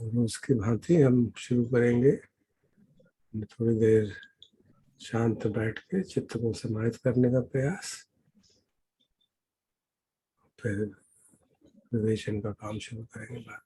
रोज की भांति हम शुरू करेंगे। थोड़ी देर शांत बैठ के चित्त को समाहित करने का प्रयास, फिर विवेचन का काम शुरू करेंगे।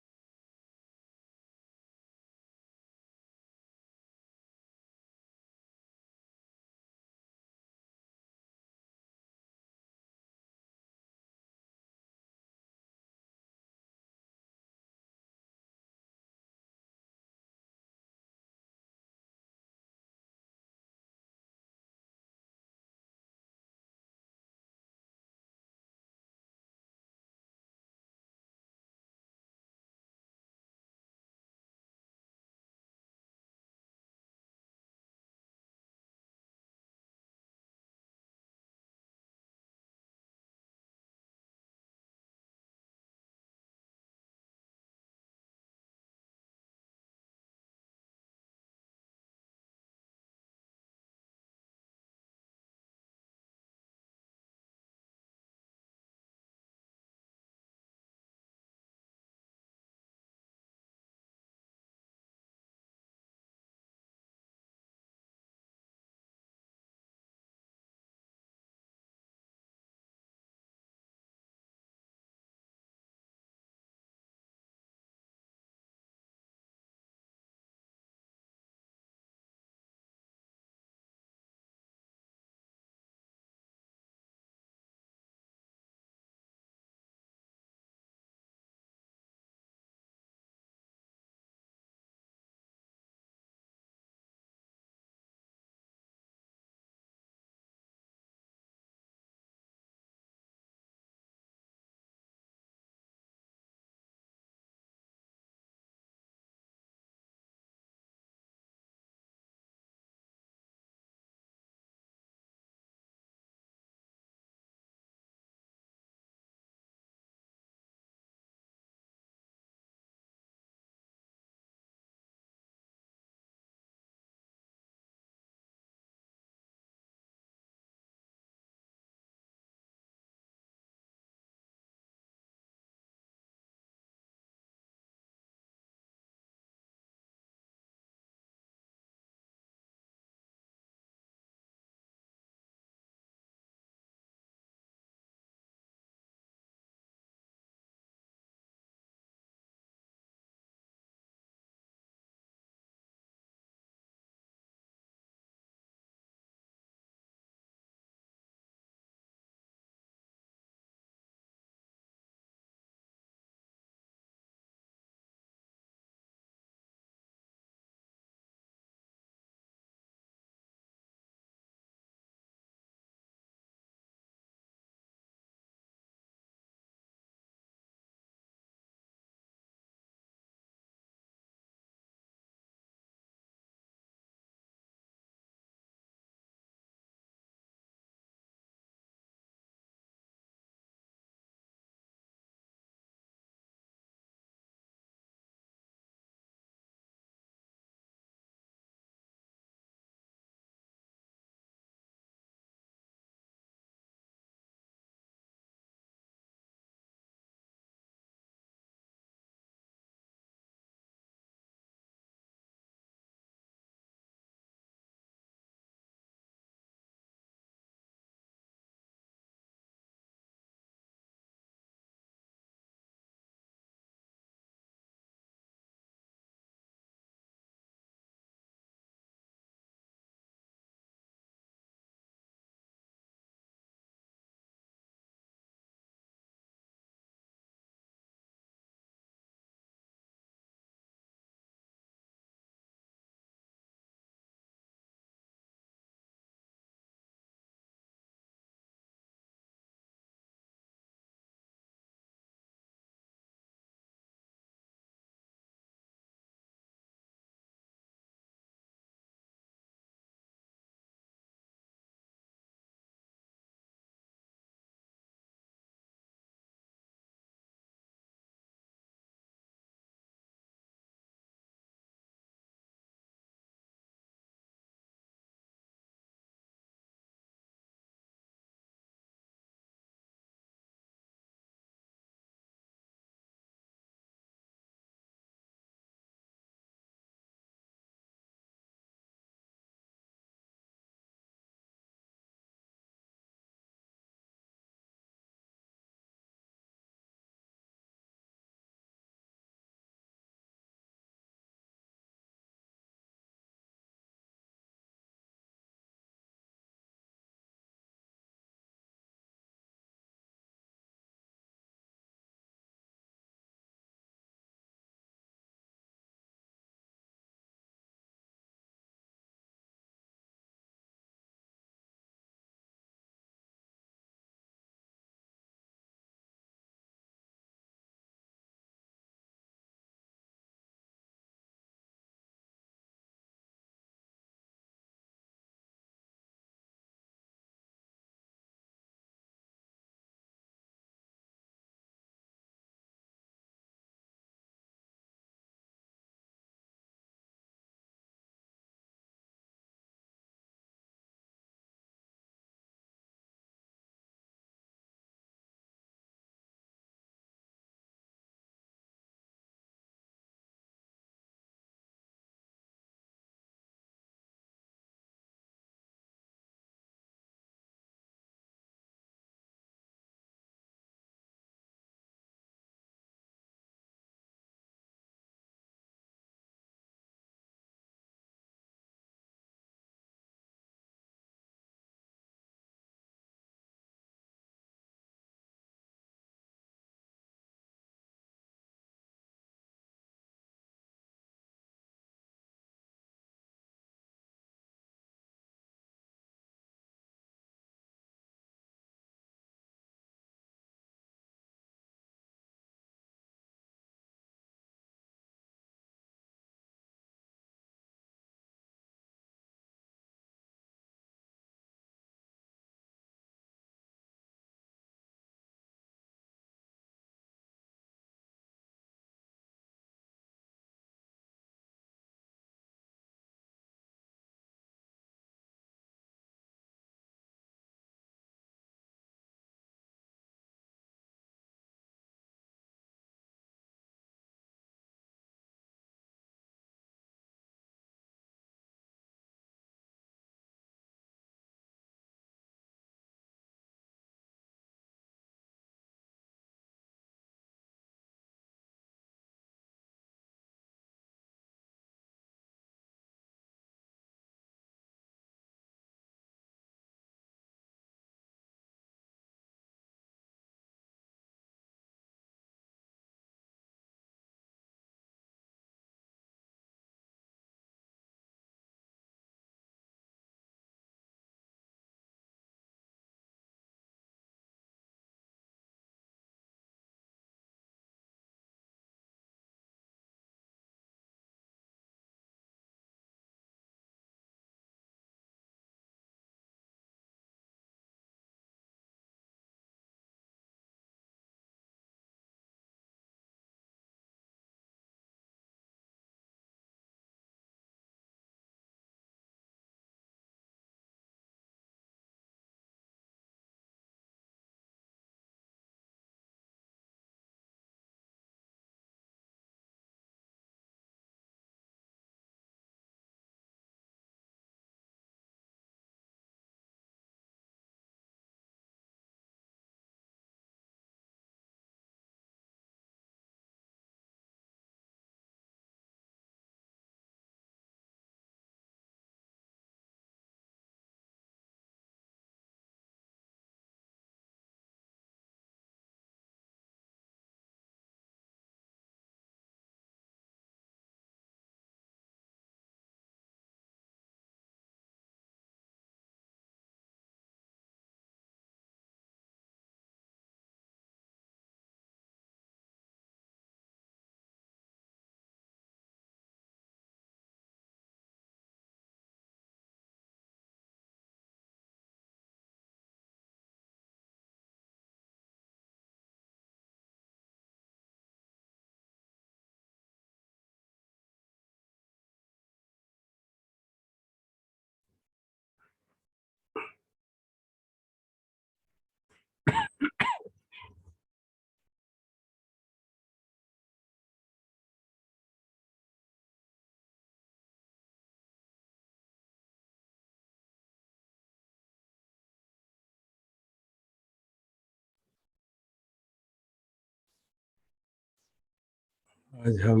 आज हम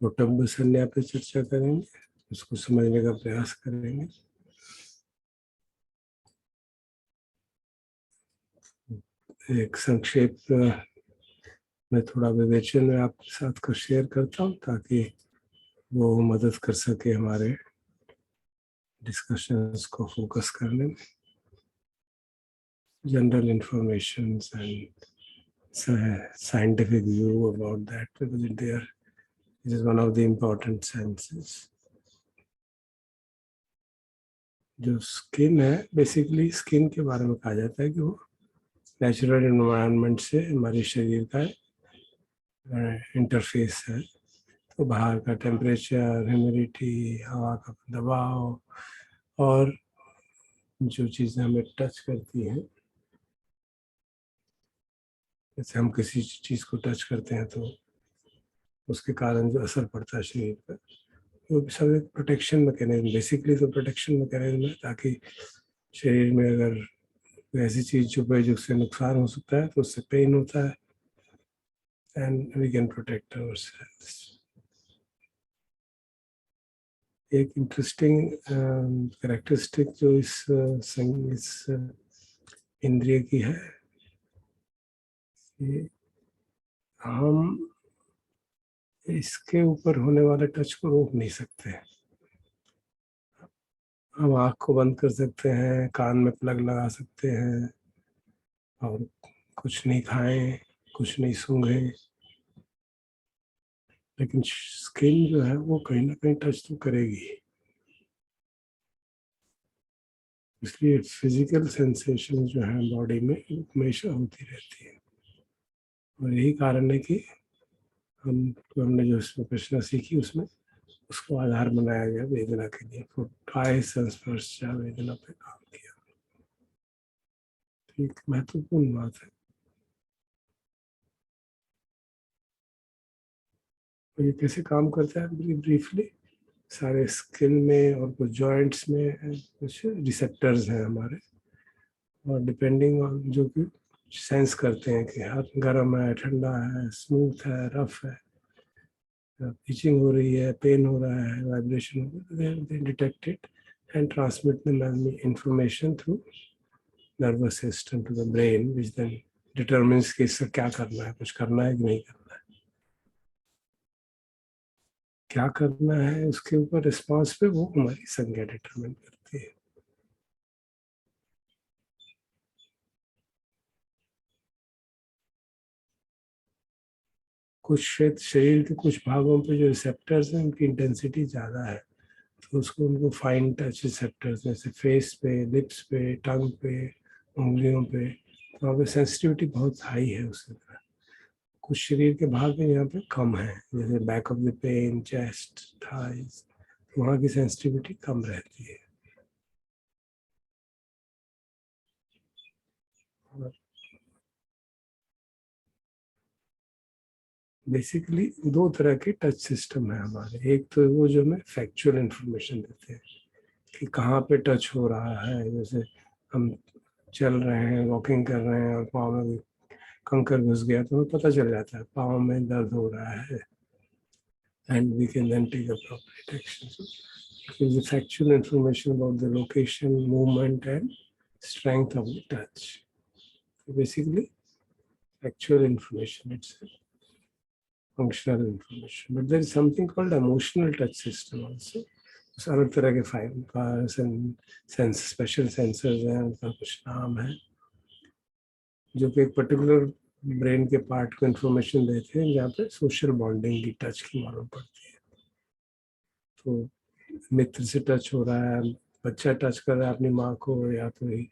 कुटुंब संज्ञा पे चर्चा करेंगे, उसको समझने का प्रयास करेंगे। एक संक्षेप में थोड़ा विवेचन में आपके साथ को शेयर करता हूँ ताकि वो मदद कर सके हमारे डिस्कशंस को फोकस करने में। General information and scientific view about that, because it is one of the important senses. जो स्किन है, बेसिकली स्किन के बारे में कहा जाता है कि वो नेचुरल एनवायरनमेंट से हमारे शरीर का इंटरफेस है। तो बाहर का टेम्परेचर, ह्यूमिडिटी, हवा का दबाव और जो चीज़ें हमें टच करती हैं, जैसे हम किसी चीज़ को टच करते हैं तो उसके कारण जो असर पड़ता है शरीर पर, वो सब एक प्रोटेक्शन मैकेनिज्म, बेसिकली तो प्रोटेक्शन मैकेनिज्म है, ताकि शरीर में अगर ऐसी चीज जो पे जिससे नुकसान हो सकता है तो उससे पेन होता है and we can protect ourselves. एक इंटरेस्टिंग कैरेक्टरिस्टिक जो इस इंद्रिय की है कि हम इसके ऊपर होने वाले टच को रोक नहीं सकते। हम आँख को बंद कर सकते हैं, कान में प्लग लगा सकते हैं और कुछ नहीं खाएं, कुछ नहीं सूंघें, लेकिन स्किन जो है वो कहीं ना कहीं टच तो करेगी। इसलिए फिजिकल सेंसेशन जो है बॉडी में हमेशा होती रहती है। और यही कारण है कि हमने जो इसमें प्रश्न सीखी उसमें उसको आधार बनाया गया वेदना के लिए। काय संस्पर्श वेदना पे काम किया। ठीक, महत्वपूर्ण बात है। तो ये कैसे काम करता है ब्रीफली, सारे स्किन में और कुछ जॉइंट्स में कुछ रिसेप्टर्स हैं हमारे, और डिपेंडिंग ऑन जो कि सेंस करते हैं कि हर गर्म है, ठंडा है, स्मूथ है, रफ है, इचिंग हो रही है, पेन हो रहा है, वाइब्रेशन हो रहा है, they detect it and transmit the information through nervous system to the brain, which then determines कि इससे क्या करना है, कुछ करना है कि नहीं करना है। क्या करना है उसके ऊपर रिस्पॉन्स पे वो हमारी संज्ञा डिटरमिन करती है। कुछ शरीर के कुछ भागों पे जो रिसेप्टर्स हैं उनकी इंटेंसिटी ज़्यादा है, तो उसको उनको फाइन टच रिसेप्टर्स, जैसे फेस पे, लिप्स पे, टंग पे, उंगलियों पे, तो वहाँ पे सेंसिटिविटी बहुत हाई है उसकी तरह। कुछ शरीर के भाग में यहाँ पे कम है, जैसे back of the pain, chest, thighs, वहाँ की सेंसिटिविटी कम रहती है। बेसिकली दो तरह के टच सिस्टम है हमारे। एक तो वो जो हमें फैक्चुअल इंफॉर्मेशन देते हैं कि कहाँ पे टच हो रहा है, जैसे हम चल रहे हैं, वॉकिंग कर रहे हैं और पाँव में कंकर घुस गया तो हमें पता चल जाता है पाँव में दर्द हो रहा है, and we can then take appropriate action. So it gives the factual information about the location, movement, and strength of the touch. So basically, factual information itself, functional information. But there is something called emotional touch system also. उस अलग तरह के sense special sensors हैं, उनका कुछ नाम है, जो कि एक पर्टिकुलर ब्रेन के पार्ट को इंफॉर्मेशन देते हैं जहाँ पे सोशल बॉन्डिंग की टच की मालूम पड़ती है। तो मित्र से टच हो रहा है, बच्चा टच कर रहा है अपनी माँ को, या तो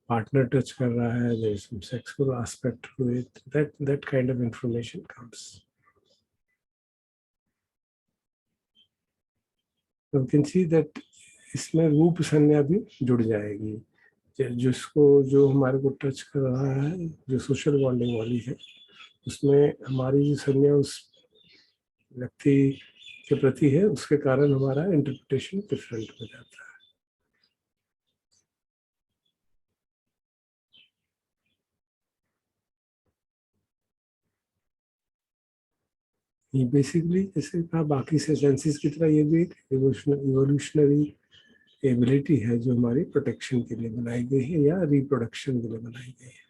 पार्टनर टच कर रहा है, there is some sexual aspect to it, that kind of information comes. So you can see that इसमें रूप संज्ञा भी जुड़ जाएगी, जिसको जो हमारे को टच कर रहा है, जो सोशल बॉन्डिंग वाली है, उसमें हमारी जो संज्ञा उस व्यक्ति के प्रति है, उसके कारण हमारा इंटरप्रिटेशन डिफरेंट हो जाता है। ये बेसिकली जैसे कहा बाकी से सेंसेस की तरह ये भी एक इवोल्यूशनरी एबिलिटी है जो हमारी प्रोटेक्शन के लिए बनाई गई है या रिप्रोडक्शन के लिए बनाई गई है।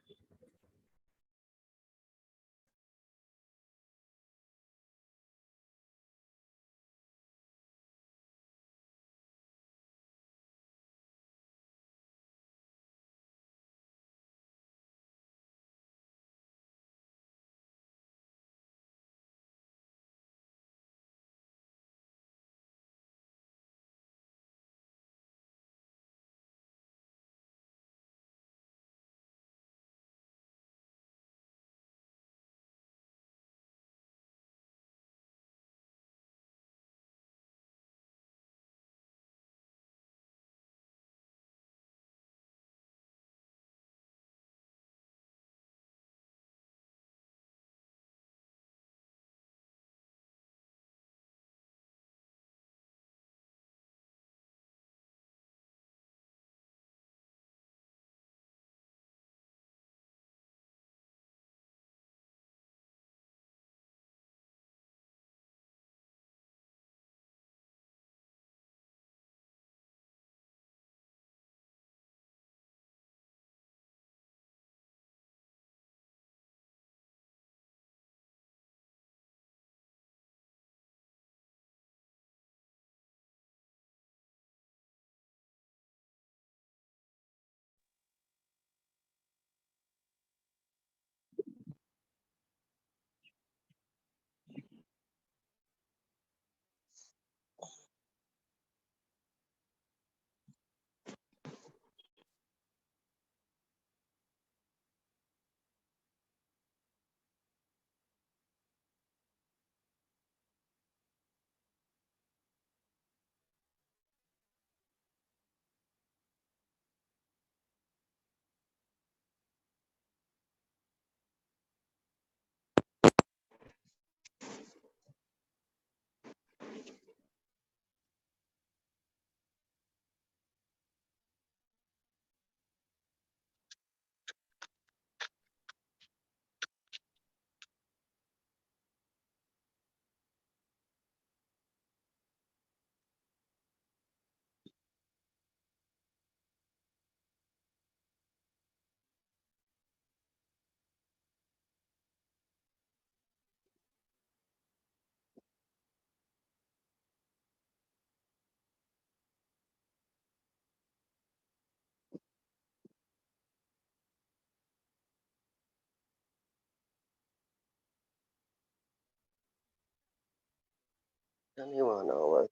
धन्यवाद।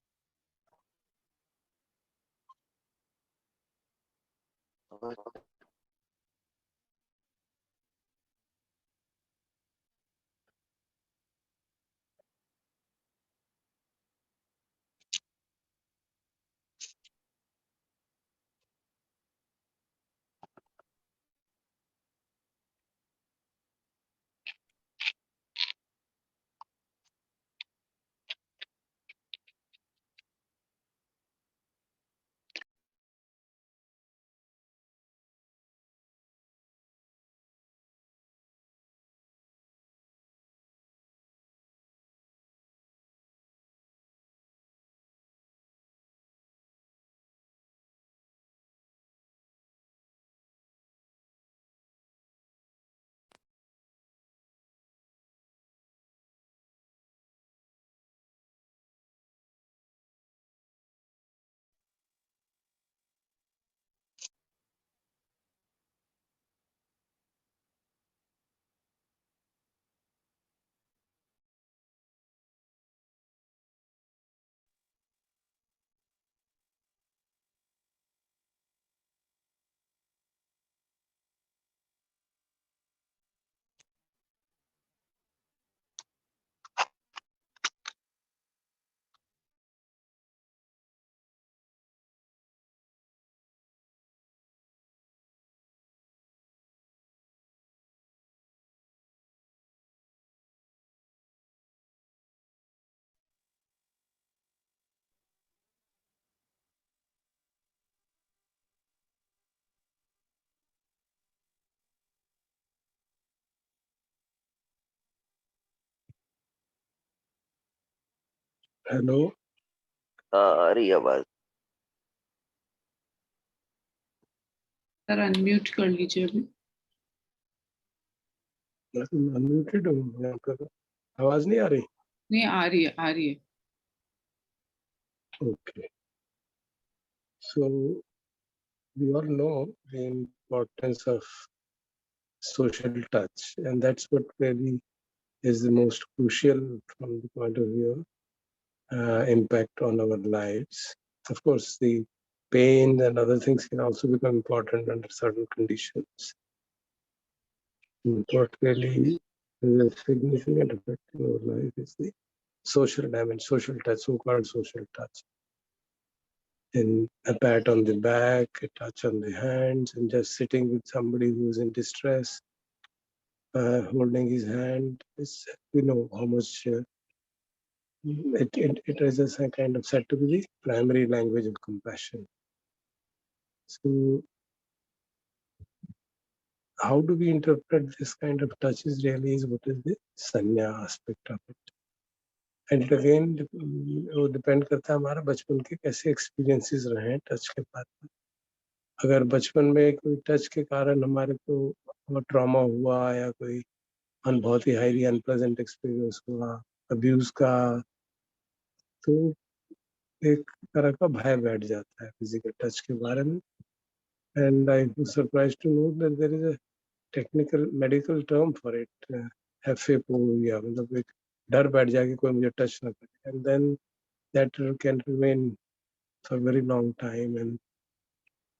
हेलो, हाँ आ रही है आवाज। सर अनम्यूट कर लीजिए अभी। अनम्यूटेड हूँ यहाँ पर, आवाज नहीं आ रही? नहीं आ रही है, आ रही है। Okay, so we all know the importance of social touch, and that's what really is the most crucial from the point of view of impact on our lives. Of course, the pain and other things can also become important under certain conditions. What really is a significant effect in our life is the social dimension, social touch, so-called social touch. And a pat on the back, a touch on the hands, and just sitting with somebody who's in distress, holding his hand. We know how much it is a kind of said to be the primary language of compassion. So, how do we interpret this kind of touches really is what is the sanya aspect of it. And it again वो depend करता है हमारा बचपन के कैसे experiences रहे हैं touch के बाद में। अगर बचपन में कोई टच के कारण हमारे को ट्रॉमा हुआ या कोई बहुत ही हाईली अनप्लेजेंट एक्सपीरियंस हुआ अब्यूज का, तो एक तरह का भय बैठ जाता है फिजिकल टच के बारे में। And I was surprised to know that there is a technical medical term for it, haphephobia, मतलब एक डर बैठ जाए कि कोई मुझे टच ना करे, and then that can remain for very long time, and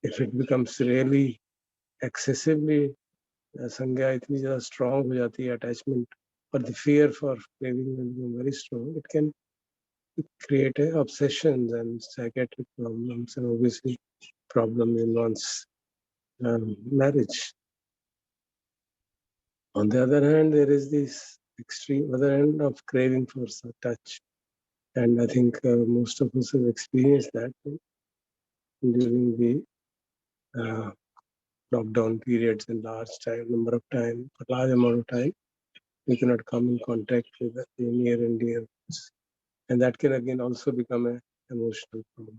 if it becomes really excessively संज्ञा इतनी ज़्यादा स्ट्रॉन्ग हो जाती है, अटैचमेंट और the fear for craving will become very strong, it can create obsessions and psychiatric problems, and obviously problem in one's marriage. On the other hand, there is this extreme other end of craving for touch, and I think most of us have experienced that during the lockdown periods in large number of time, for large amount of time, we cannot come in contact with the near and dear ones, and that can again also become an emotional problem.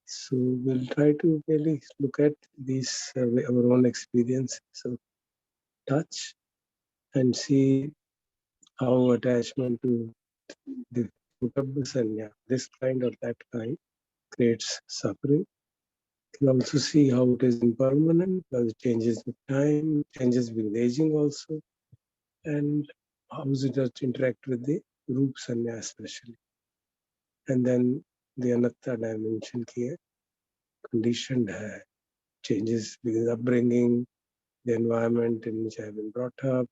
So we'll try to really look at these our own experiences of touch and see how attachment to the Sanya, this kind or that kind, creates suffering. You can also see how it is impermanent, because it changes with time, changes with aging also, and how does it interact with the Roop Sanya especially. And then the Anatta dimension ki hai, conditioned hai, changes with upbringing, the environment in which I have been brought up,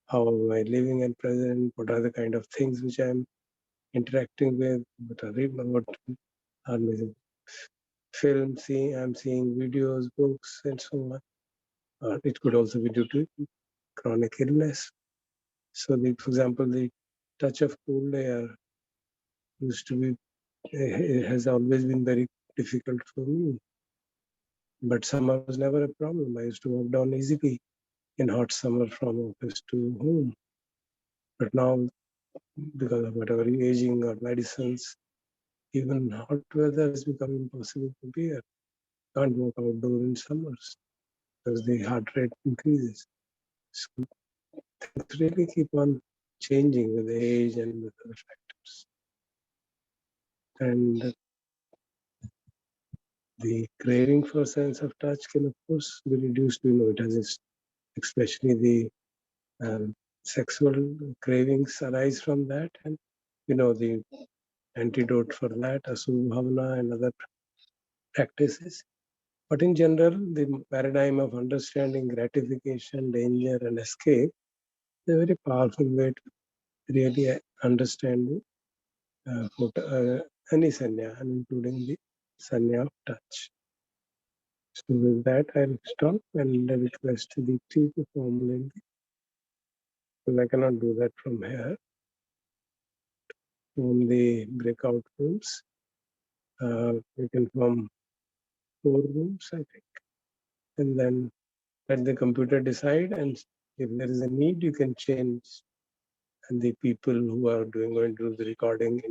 how am I living at present, what are the kind of things which I am interacting with, what are my films, I'm seeing videos, books, and so on. It could also be due to chronic illness. So, for example, the touch of cold air used to be, it has always been very difficult for me. But summer was never a problem. I used to walk down easily in hot summer from office to home. But now, because of whatever aging or medicines, even hot weather has become impossible to bear. Can't walk outdoor in summers because the heart rate increases. So things really keep on changing with age and with other factors. And the craving for sense of touch can, of course, be reduced. We know it has, especially the sexual cravings arise from that, and the antidote for that, asubhavana and other practices. But in general, the paradigm of understanding gratification, danger, and escape is a very powerful way to really understand any sanya, and including the sanya of touch. So with that, I'll stop and request the three to formulate, because I cannot do that from here, from the breakout rooms. We can form 4 rooms, I think, and then let the computer decide, and if there is a need, you can change and the people who are going to do the recording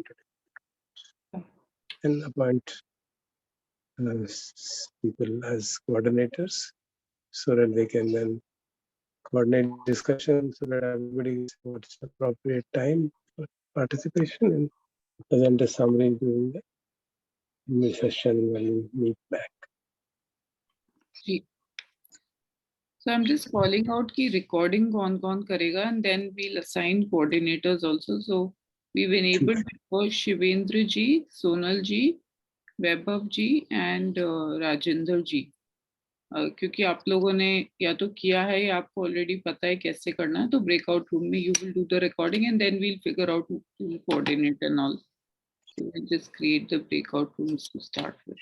and appoint people as coordinators so that they can then coordinate discussion so that everybody gets what's the appropriate time for participation and present a summary during the session when we meet back. So I'm just calling out ki recording kaun karega, and then we'll assign coordinators also. So we've enabled it for Shivendra ji, Sonal ji, Vaibhav ji and Rajendra ji. क्योंकि आप लोगों ने या तो किया है या आपको ऑलरेडी पता है कैसे करना है, तो ब्रेकआउट रूम में you will do the recording and then we'll figure out who will coordinate and all. So we'll just create the breakout rooms to start with.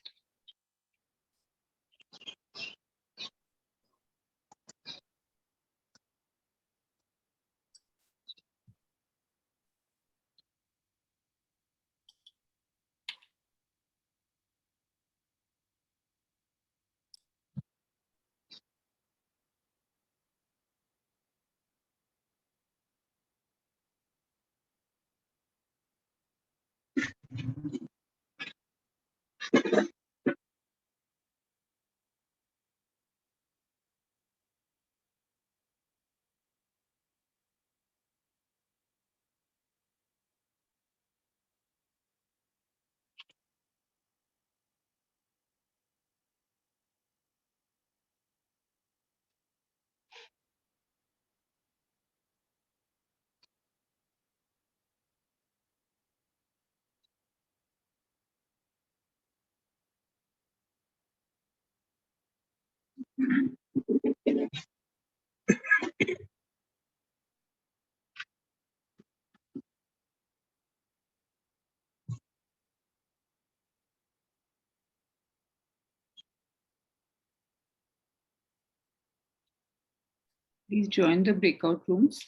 Please join the breakout rooms.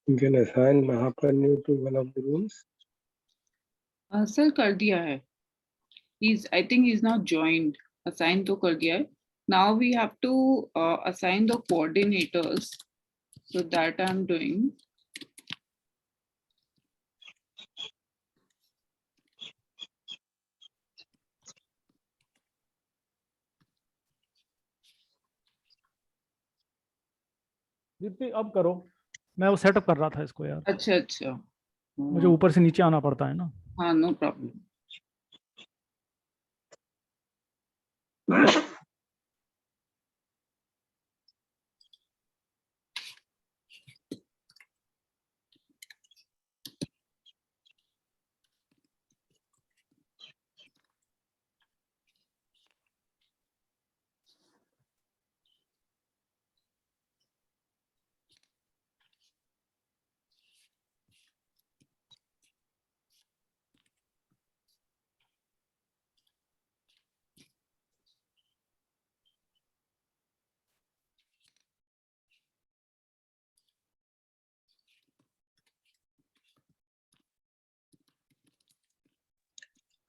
You can assign Mahapranu to one of the rooms. Sir, कर दिया है. I think he's now joined. Assign तो कर दिया है. Now we have to assign the coordinators. So that I'm doing. Deepti अब करो, मैं वो सेटअप कर रहा था इसको यार. अच्छा. मुझे ऊपर से नीचे आना पड़ता है ना. हाँ, no problem.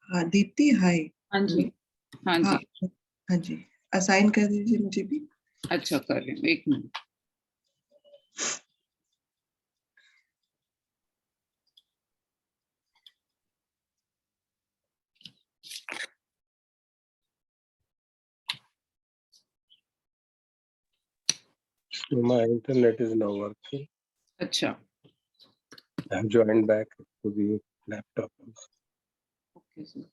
हाँ दीप्ति, हाय. हाँ जी. हाँ जी, असाइन कर दीजिए मुझे भी. अच्छा, कर रही हूँ, एक minute. So my internet is now working. अच्छा. I have joined back to the laptop. Okay, sir.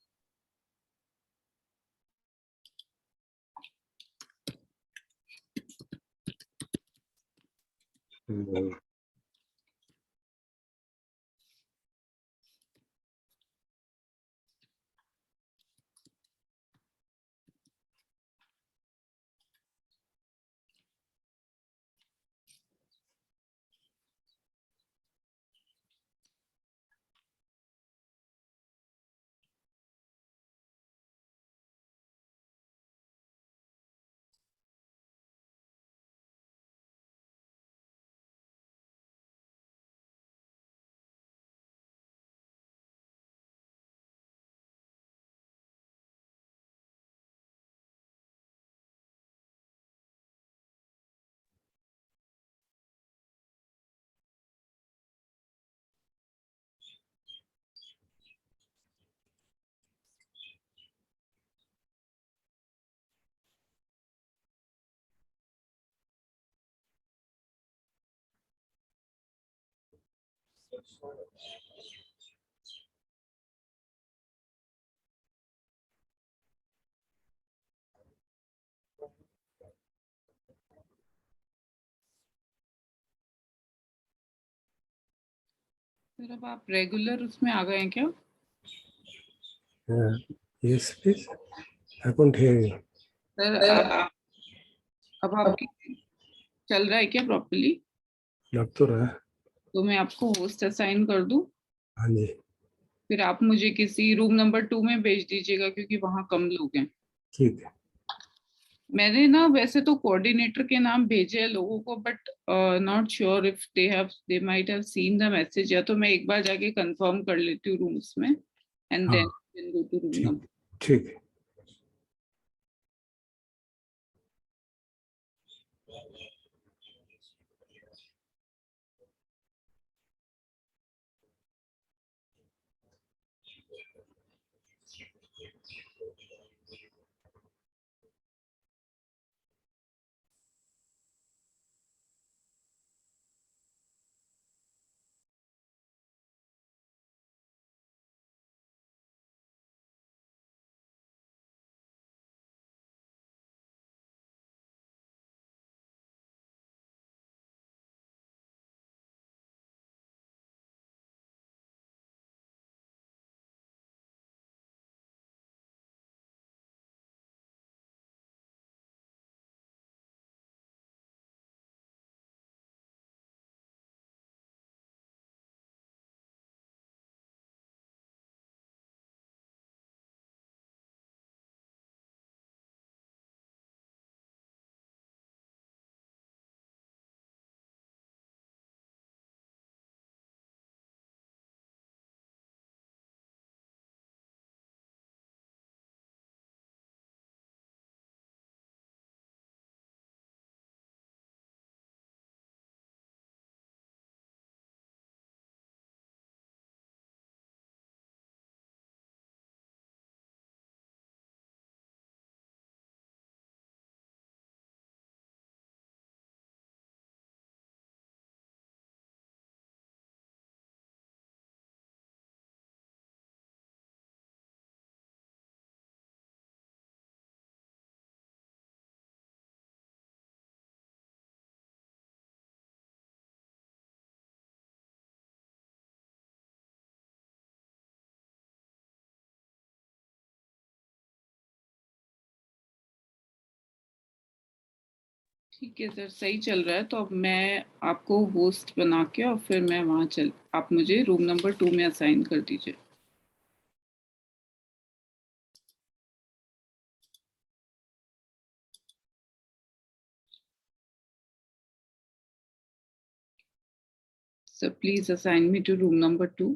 Sir अब आप रेगुलर उसमें आ गए हैं क्या? Yes, please. I couldn't hear you. Sir आप अब आपकी चल रहा है क्या प्रॉपर्ली? लग तो रहा है। तो मैं आपको होस्ट असाइन कर दूं, हाँ जी, फिर आप मुझे किसी रूम नंबर 2 में भेज दीजिएगा क्योंकि वहां कम लोग हैं। ठीक है। मैंने ना वैसे तो कोऑर्डिनेटर के नाम भेजे हैं लोगों को, but not sure if they might have seen the message, या तो मैं एक बार जाके कंफर्म कर लेती हूँ रूम्स में एंड हाँ, देन गो टू रूम ठीक नंबर। ठीक है। ठीक है सर, सही चल रहा है। तो अब मैं आपको होस्ट बना के और फिर मैं वहां चल, आप मुझे रूम नंबर 2 में असाइन कर दीजिए। Sir please assign me to room number 2।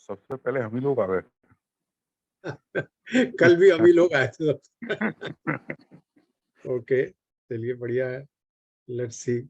सबसे पहले हम ही लोग आ गए। कल भी हम ही लोग आए थे। ओके, चलिए बढ़िया है, लेट्स सी।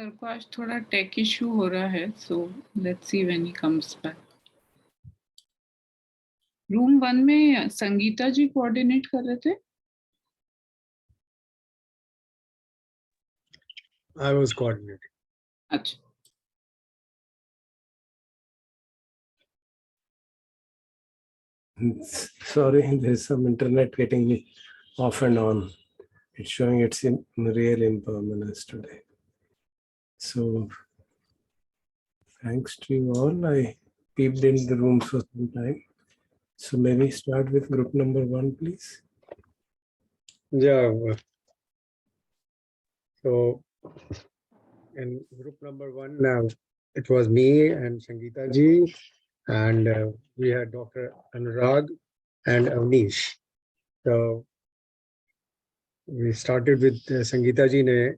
सर को आज थोड़ा टेक इशू हो रहा है, so let's see when he comes back. Room 1 में संगीता जी कोऑर्डिनेट कर रहे थे. I was coordinating. अच्छा. Sorry, there's some internet getting me off and on. It's showing it's in real impermanence today. So thanks to you all. I peeped in the room for some time. So maybe start with group number 1, please. Yeah. So in group number 1, it was me and Sangeeta ji, and we had Dr. Anurag and Avnish. So we started with Sangeeta ji ने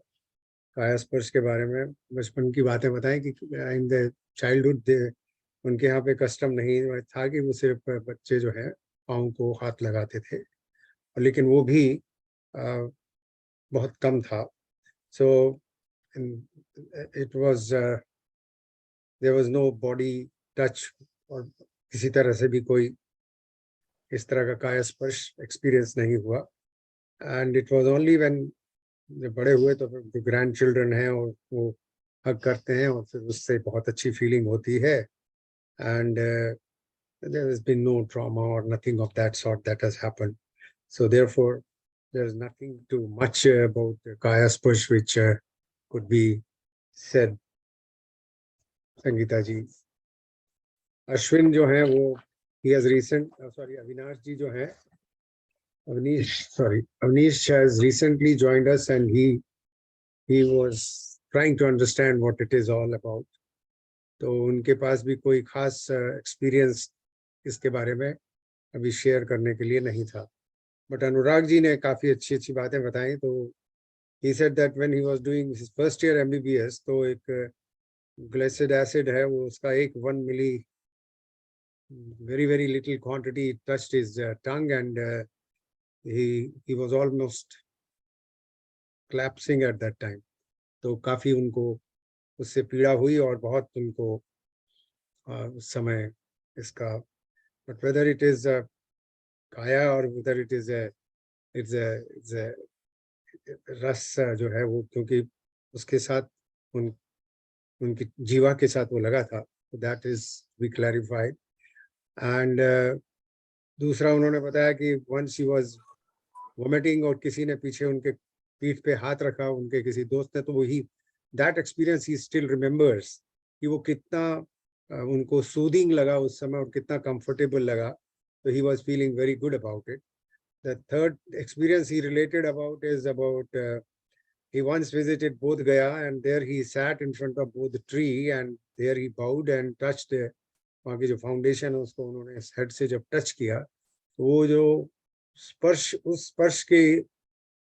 काया स्पर्श के बारे में बचपन की बातें बताई कि इन द चाइल्डहुड उनके यहाँ पे कस्टम नहीं था कि वो सिर्फ बच्चे जो है पाँव को हाथ लगाते थे, और लेकिन वो भी बहुत कम था. So it was there was no body touch, और किसी तरह से भी कोई इस तरह का काया स्पर्श एक्सपीरियंस नहीं हुआ. And it was only when जब बड़े हुए तो फिर ग्रैंड चिल्ड्रन हैं और वो हग करते हैं और फिर उससे बहुत अच्छी फीलिंग होती है. And there has been no trauma or nothing of that sort that has happened. So therefore there is nothing too much about the kaya sparsh which could be said. Sangeeta ji, Ashwin जो है वो he has अविनाश जी जो है, Avnish has recently joined us, and he was trying to understand what it is all about. तो उनके पास भी कोई खास एक्सपीरियंस इसके बारे में अभी शेयर करने के लिए नहीं था. बट अनुराग जी ने काफी अच्छी बातें बताई. तो he said that when he was doing his first year MBBS, तो एक ग्लाइसिड एसिड है वो उसका 1 milli, very little quantity touched his tongue, and he was almost collapsing at that time. तो काफी उनको उससे पीड़ा हुई और बहुत उनको उस समय इसका, but whether it is kaya or whether it is it's a रस जो है वो, क्योंकि उसके साथ उनकी जीवा के साथ वो लगा था. that is we clarified. and दूसरा उन्होंने बताया कि once he was vomiting और किसी ने पीछे उनके पीठ पे हाथ रखा, उनके किसी दोस्त ने, तो वो ही that experience he still remembers कि वो कितना उनको सूदिंग लगा उस समय और कितना कंफर्टेबल लगा. तो he was feeling very good about it. The third experience he related about is about he once visited Bodh Gaya, and there he sat in front of Bodh tree, and there he bowed and touched वहाँ की जो foundation है उसको उन्होंने head से जब touch किया, तो वो जो स्पर्श, उस स्पर्श के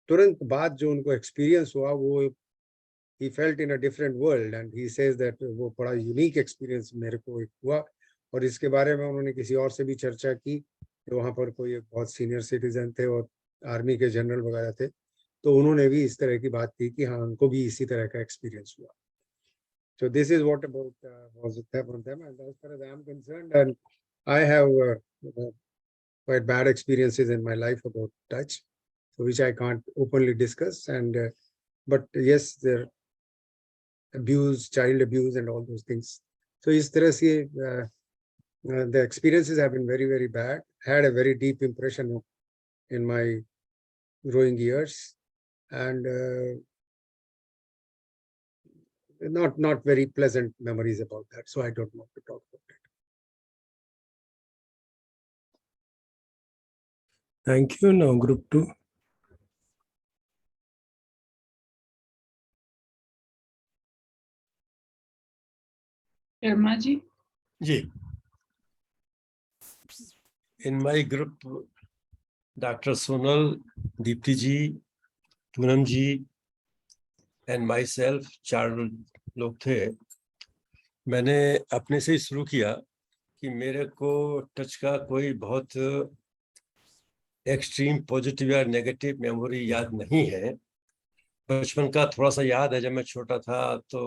तुरंत बाद जो उनको एक्सपीरियंस हुआ, वो he felt in a different world, and he says that वो बड़ा यूनिक एक्सपीरियंस मेरे को हुआ. और इसके बारे में उन्होंने किसी और से भी चर्चा की, तो वहाँ पर कोई बहुत सीनियर सिटीजन थे और आर्मी के जनरल वगैरह थे, तो उन्होंने भी इस तरह की बात की कि हाँ उनको भी इसी तरह का एक्सपीरियंस हुआ. So this is what about was from them, and as far as I am concerned, and I have quite bad experiences in my life about touch, so which I can't openly discuss. And but yes, there abuse, child abuse, and all those things. So इस तरह से the experiences have been very bad. Had a very deep impression in my growing years, and not very pleasant memories about that. So I don't want to talk about it. Thank you. Now group 2. Sharma ji. Ji. In my group, Dr. Sonal, Deepti ji, Poonam ji, and myself, 4 लोग थे. मैंने अपने से ही शुरू किया कि मेरे को टच का कोई बहुत एक्सट्रीम पॉजिटिव या नेगेटिव मेमोरी याद नहीं है, बचपन का थोड़ा सा याद है। जब मैं छोटा था तो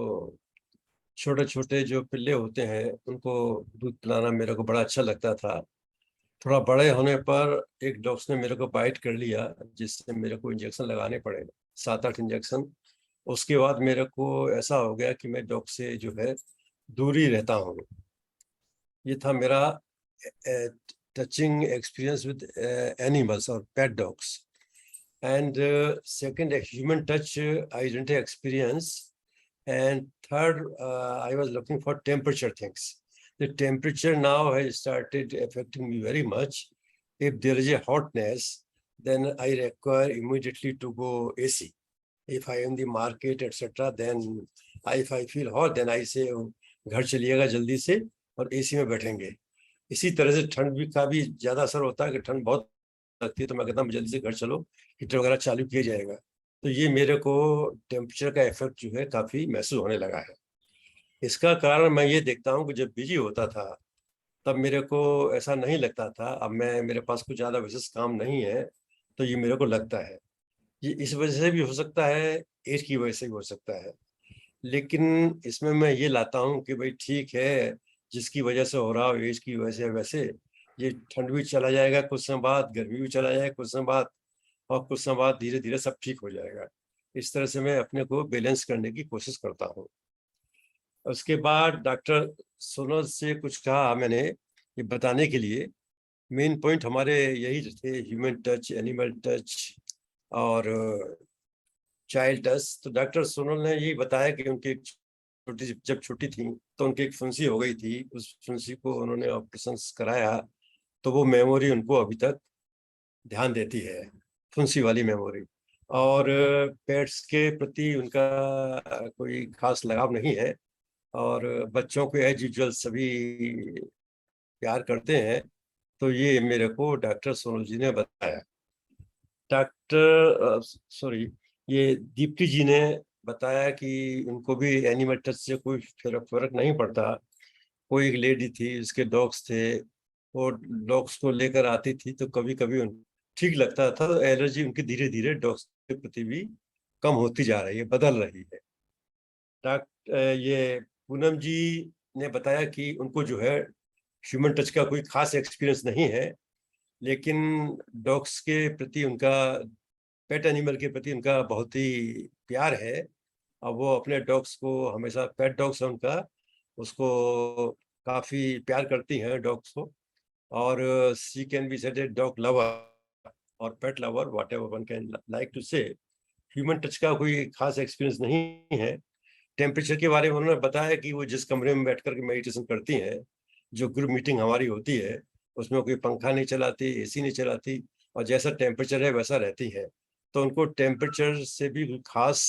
छोटे छोटे जो पिल्ले होते हैं उनको दूध पिलाना मेरे को बड़ा अच्छा लगता था। थोड़ा बड़े होने पर एक डॉग्स ने मेरे को बाइट कर लिया, जिससे मेरे को इंजेक्शन लगाने पड़े, 7-8 इंजेक्शन। उसके बाद मेरे को ऐसा हो गया कि मैं डॉग से जो है दूरी रहता हूँ। ये था मेरा touching experience with animals or pet dogs. And second, a human touch I didn't experience. And third, I was looking for temperature things. The temperature now has started affecting me very much. If there is a hotness, then I require immediately to go AC. If I am in the market, etc., then if I feel hot, then I say, घर चलिएगा जल्दी से और AC में बैठेंगे। इसी तरह से ठंड भी का भी ज्यादा असर होता है कि ठंड बहुत लगती है तो मैं कहता हूँ जल्दी से घर चलो, हीटर वगैरह चालू किया जाएगा। तो ये मेरे को टेम्परेचर का इफेक्ट जो है काफी महसूस होने लगा है। इसका कारण मैं ये देखता हूँ कि जब बिजी होता था तब मेरे को ऐसा नहीं लगता था। अब मेरे पास कुछ ज्यादा विशेष काम नहीं है तो ये मेरे को लगता है। ये इस वजह से भी हो सकता है, एज की वजह से भी हो सकता है। लेकिन इसमें मैं ये लाता हूँ कि भाई ठीक है, जिसकी वजह से हो रहा हो, एज की वजह से, वैसे ये ठंड भी चला जाएगा कुछ समय बाद, गर्मी भी चला जाएगा कुछ समय बाद, और कुछ समय बाद धीरे धीरे सब ठीक हो जाएगा। इस तरह से मैं अपने को बैलेंस करने की कोशिश करता हूँ। उसके बाद डॉक्टर सोनल से कुछ कहा मैंने ये बताने के लिए। मेन पॉइंट हमारे यही थे, ह्यूमन टच, एनिमल टच और चाइल्ड टच। तो डॉक्टर सोनल ने यही बताया कि उनकी जब छोटी थी तो उनकी एक फुंसी हो गई थी। उस फुंसी को उन्होंने ऑपरेशन कराया तो वो मेमोरी उनको अभी तक ध्यान देती है, फुंसी वाली मेमोरी। और पेट्स के प्रति उनका कोई खास लगाव नहीं है और बच्चों को एज यूजुअल सभी प्यार करते हैं। तो ये मेरे को डॉक्टर सोनल जी ने बताया। ये दीप्ति जी ने बताया कि उनको भी एनिमल टच से कोई फर्क नहीं पड़ता। कोई एक लेडी थी, उसके डॉग्स थे, वो डॉग्स को लेकर आती थी तो कभी कभी ठीक लगता था। तो एलर्जी उनकी धीरे धीरे डॉग्स के प्रति भी कम होती जा रही है, बदल रही है। ये पूनम जी ने बताया कि उनको जो है ह्यूमन टच का कोई खास एक्सपीरियंस नहीं है, लेकिन डॉग्स के प्रति उनका, पेट एनिमल के प्रति उनका बहुत ही प्यार है। अब वो अपने डॉग्स को हमेशा, पेट डॉग्स है उनका, उसको काफी प्यार करती हैं डॉग्स को। और she can be said a dog lover और pet lover, whatever one can like to say. Human touch का कोई खास एक्सपीरियंस नहीं है। टेम्परेचर के बारे में उन्होंने बताया कि वो जिस कमरे में बैठ करके मेडिटेशन करती हैं, जो ग्रुप मीटिंग हमारी होती है उसमें कोई पंखा नहीं चलाती, AC नहीं चलाती, और जैसा टेम्परेचर है वैसा रहती है। तो उनको टेम्परेचर से भी खास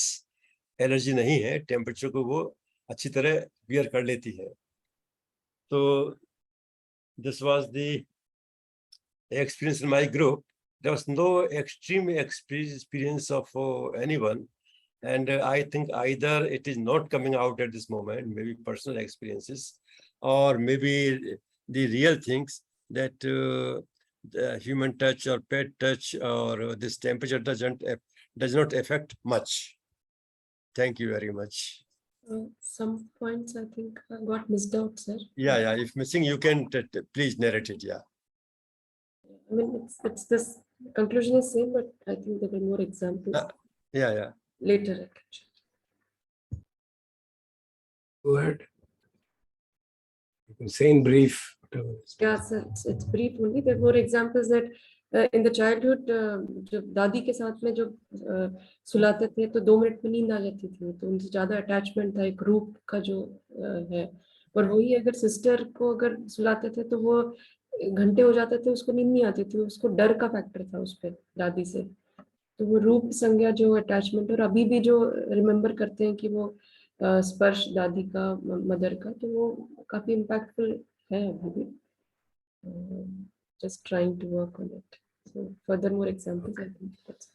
एलर्जी नहीं है, टेम्परेचर को वो अच्छी तरह बियर कर लेती है। तो this was the experience in my group. There was no extreme experience of anyone. And I think either it is not coming out at this moment, maybe personal experiences, or maybe the real things that the human touch or pet touch or this temperature does not affect much. Thank you very much. Some points I think got missed out, sir. Yeah. If missing, you can please narrate it. Yeah. I mean, it's this conclusion is same, but I think there were more examples. Yeah. Later, I can share. Go ahead. You can say in brief. Whatever. Yeah, sir, it's brief only. There were more examples that in the childhood, जब दादी के साथ में जब सुलाते थे तो 2 minute में नींद आ जाती थी, तो उनसे ज्यादा अटैचमेंट था, एक रूप का जो है। और वही अगर सिस्टर को अगर सुलाते थे तो वो घंटे हो जाते थे, उसको नींद नहीं आती थी, उसको डर का फैक्टर था उस पर दादी से। तो वो रूप संज्ञा जो अटैचमेंट, और अभी भी जो रिमेम्बर करते हैं कि वो स्पर्श दादी का, मदर का, तो वो काफी इम्पैक्टफुल है अभी भी। Just trying to work on it. So further more examples, I think that's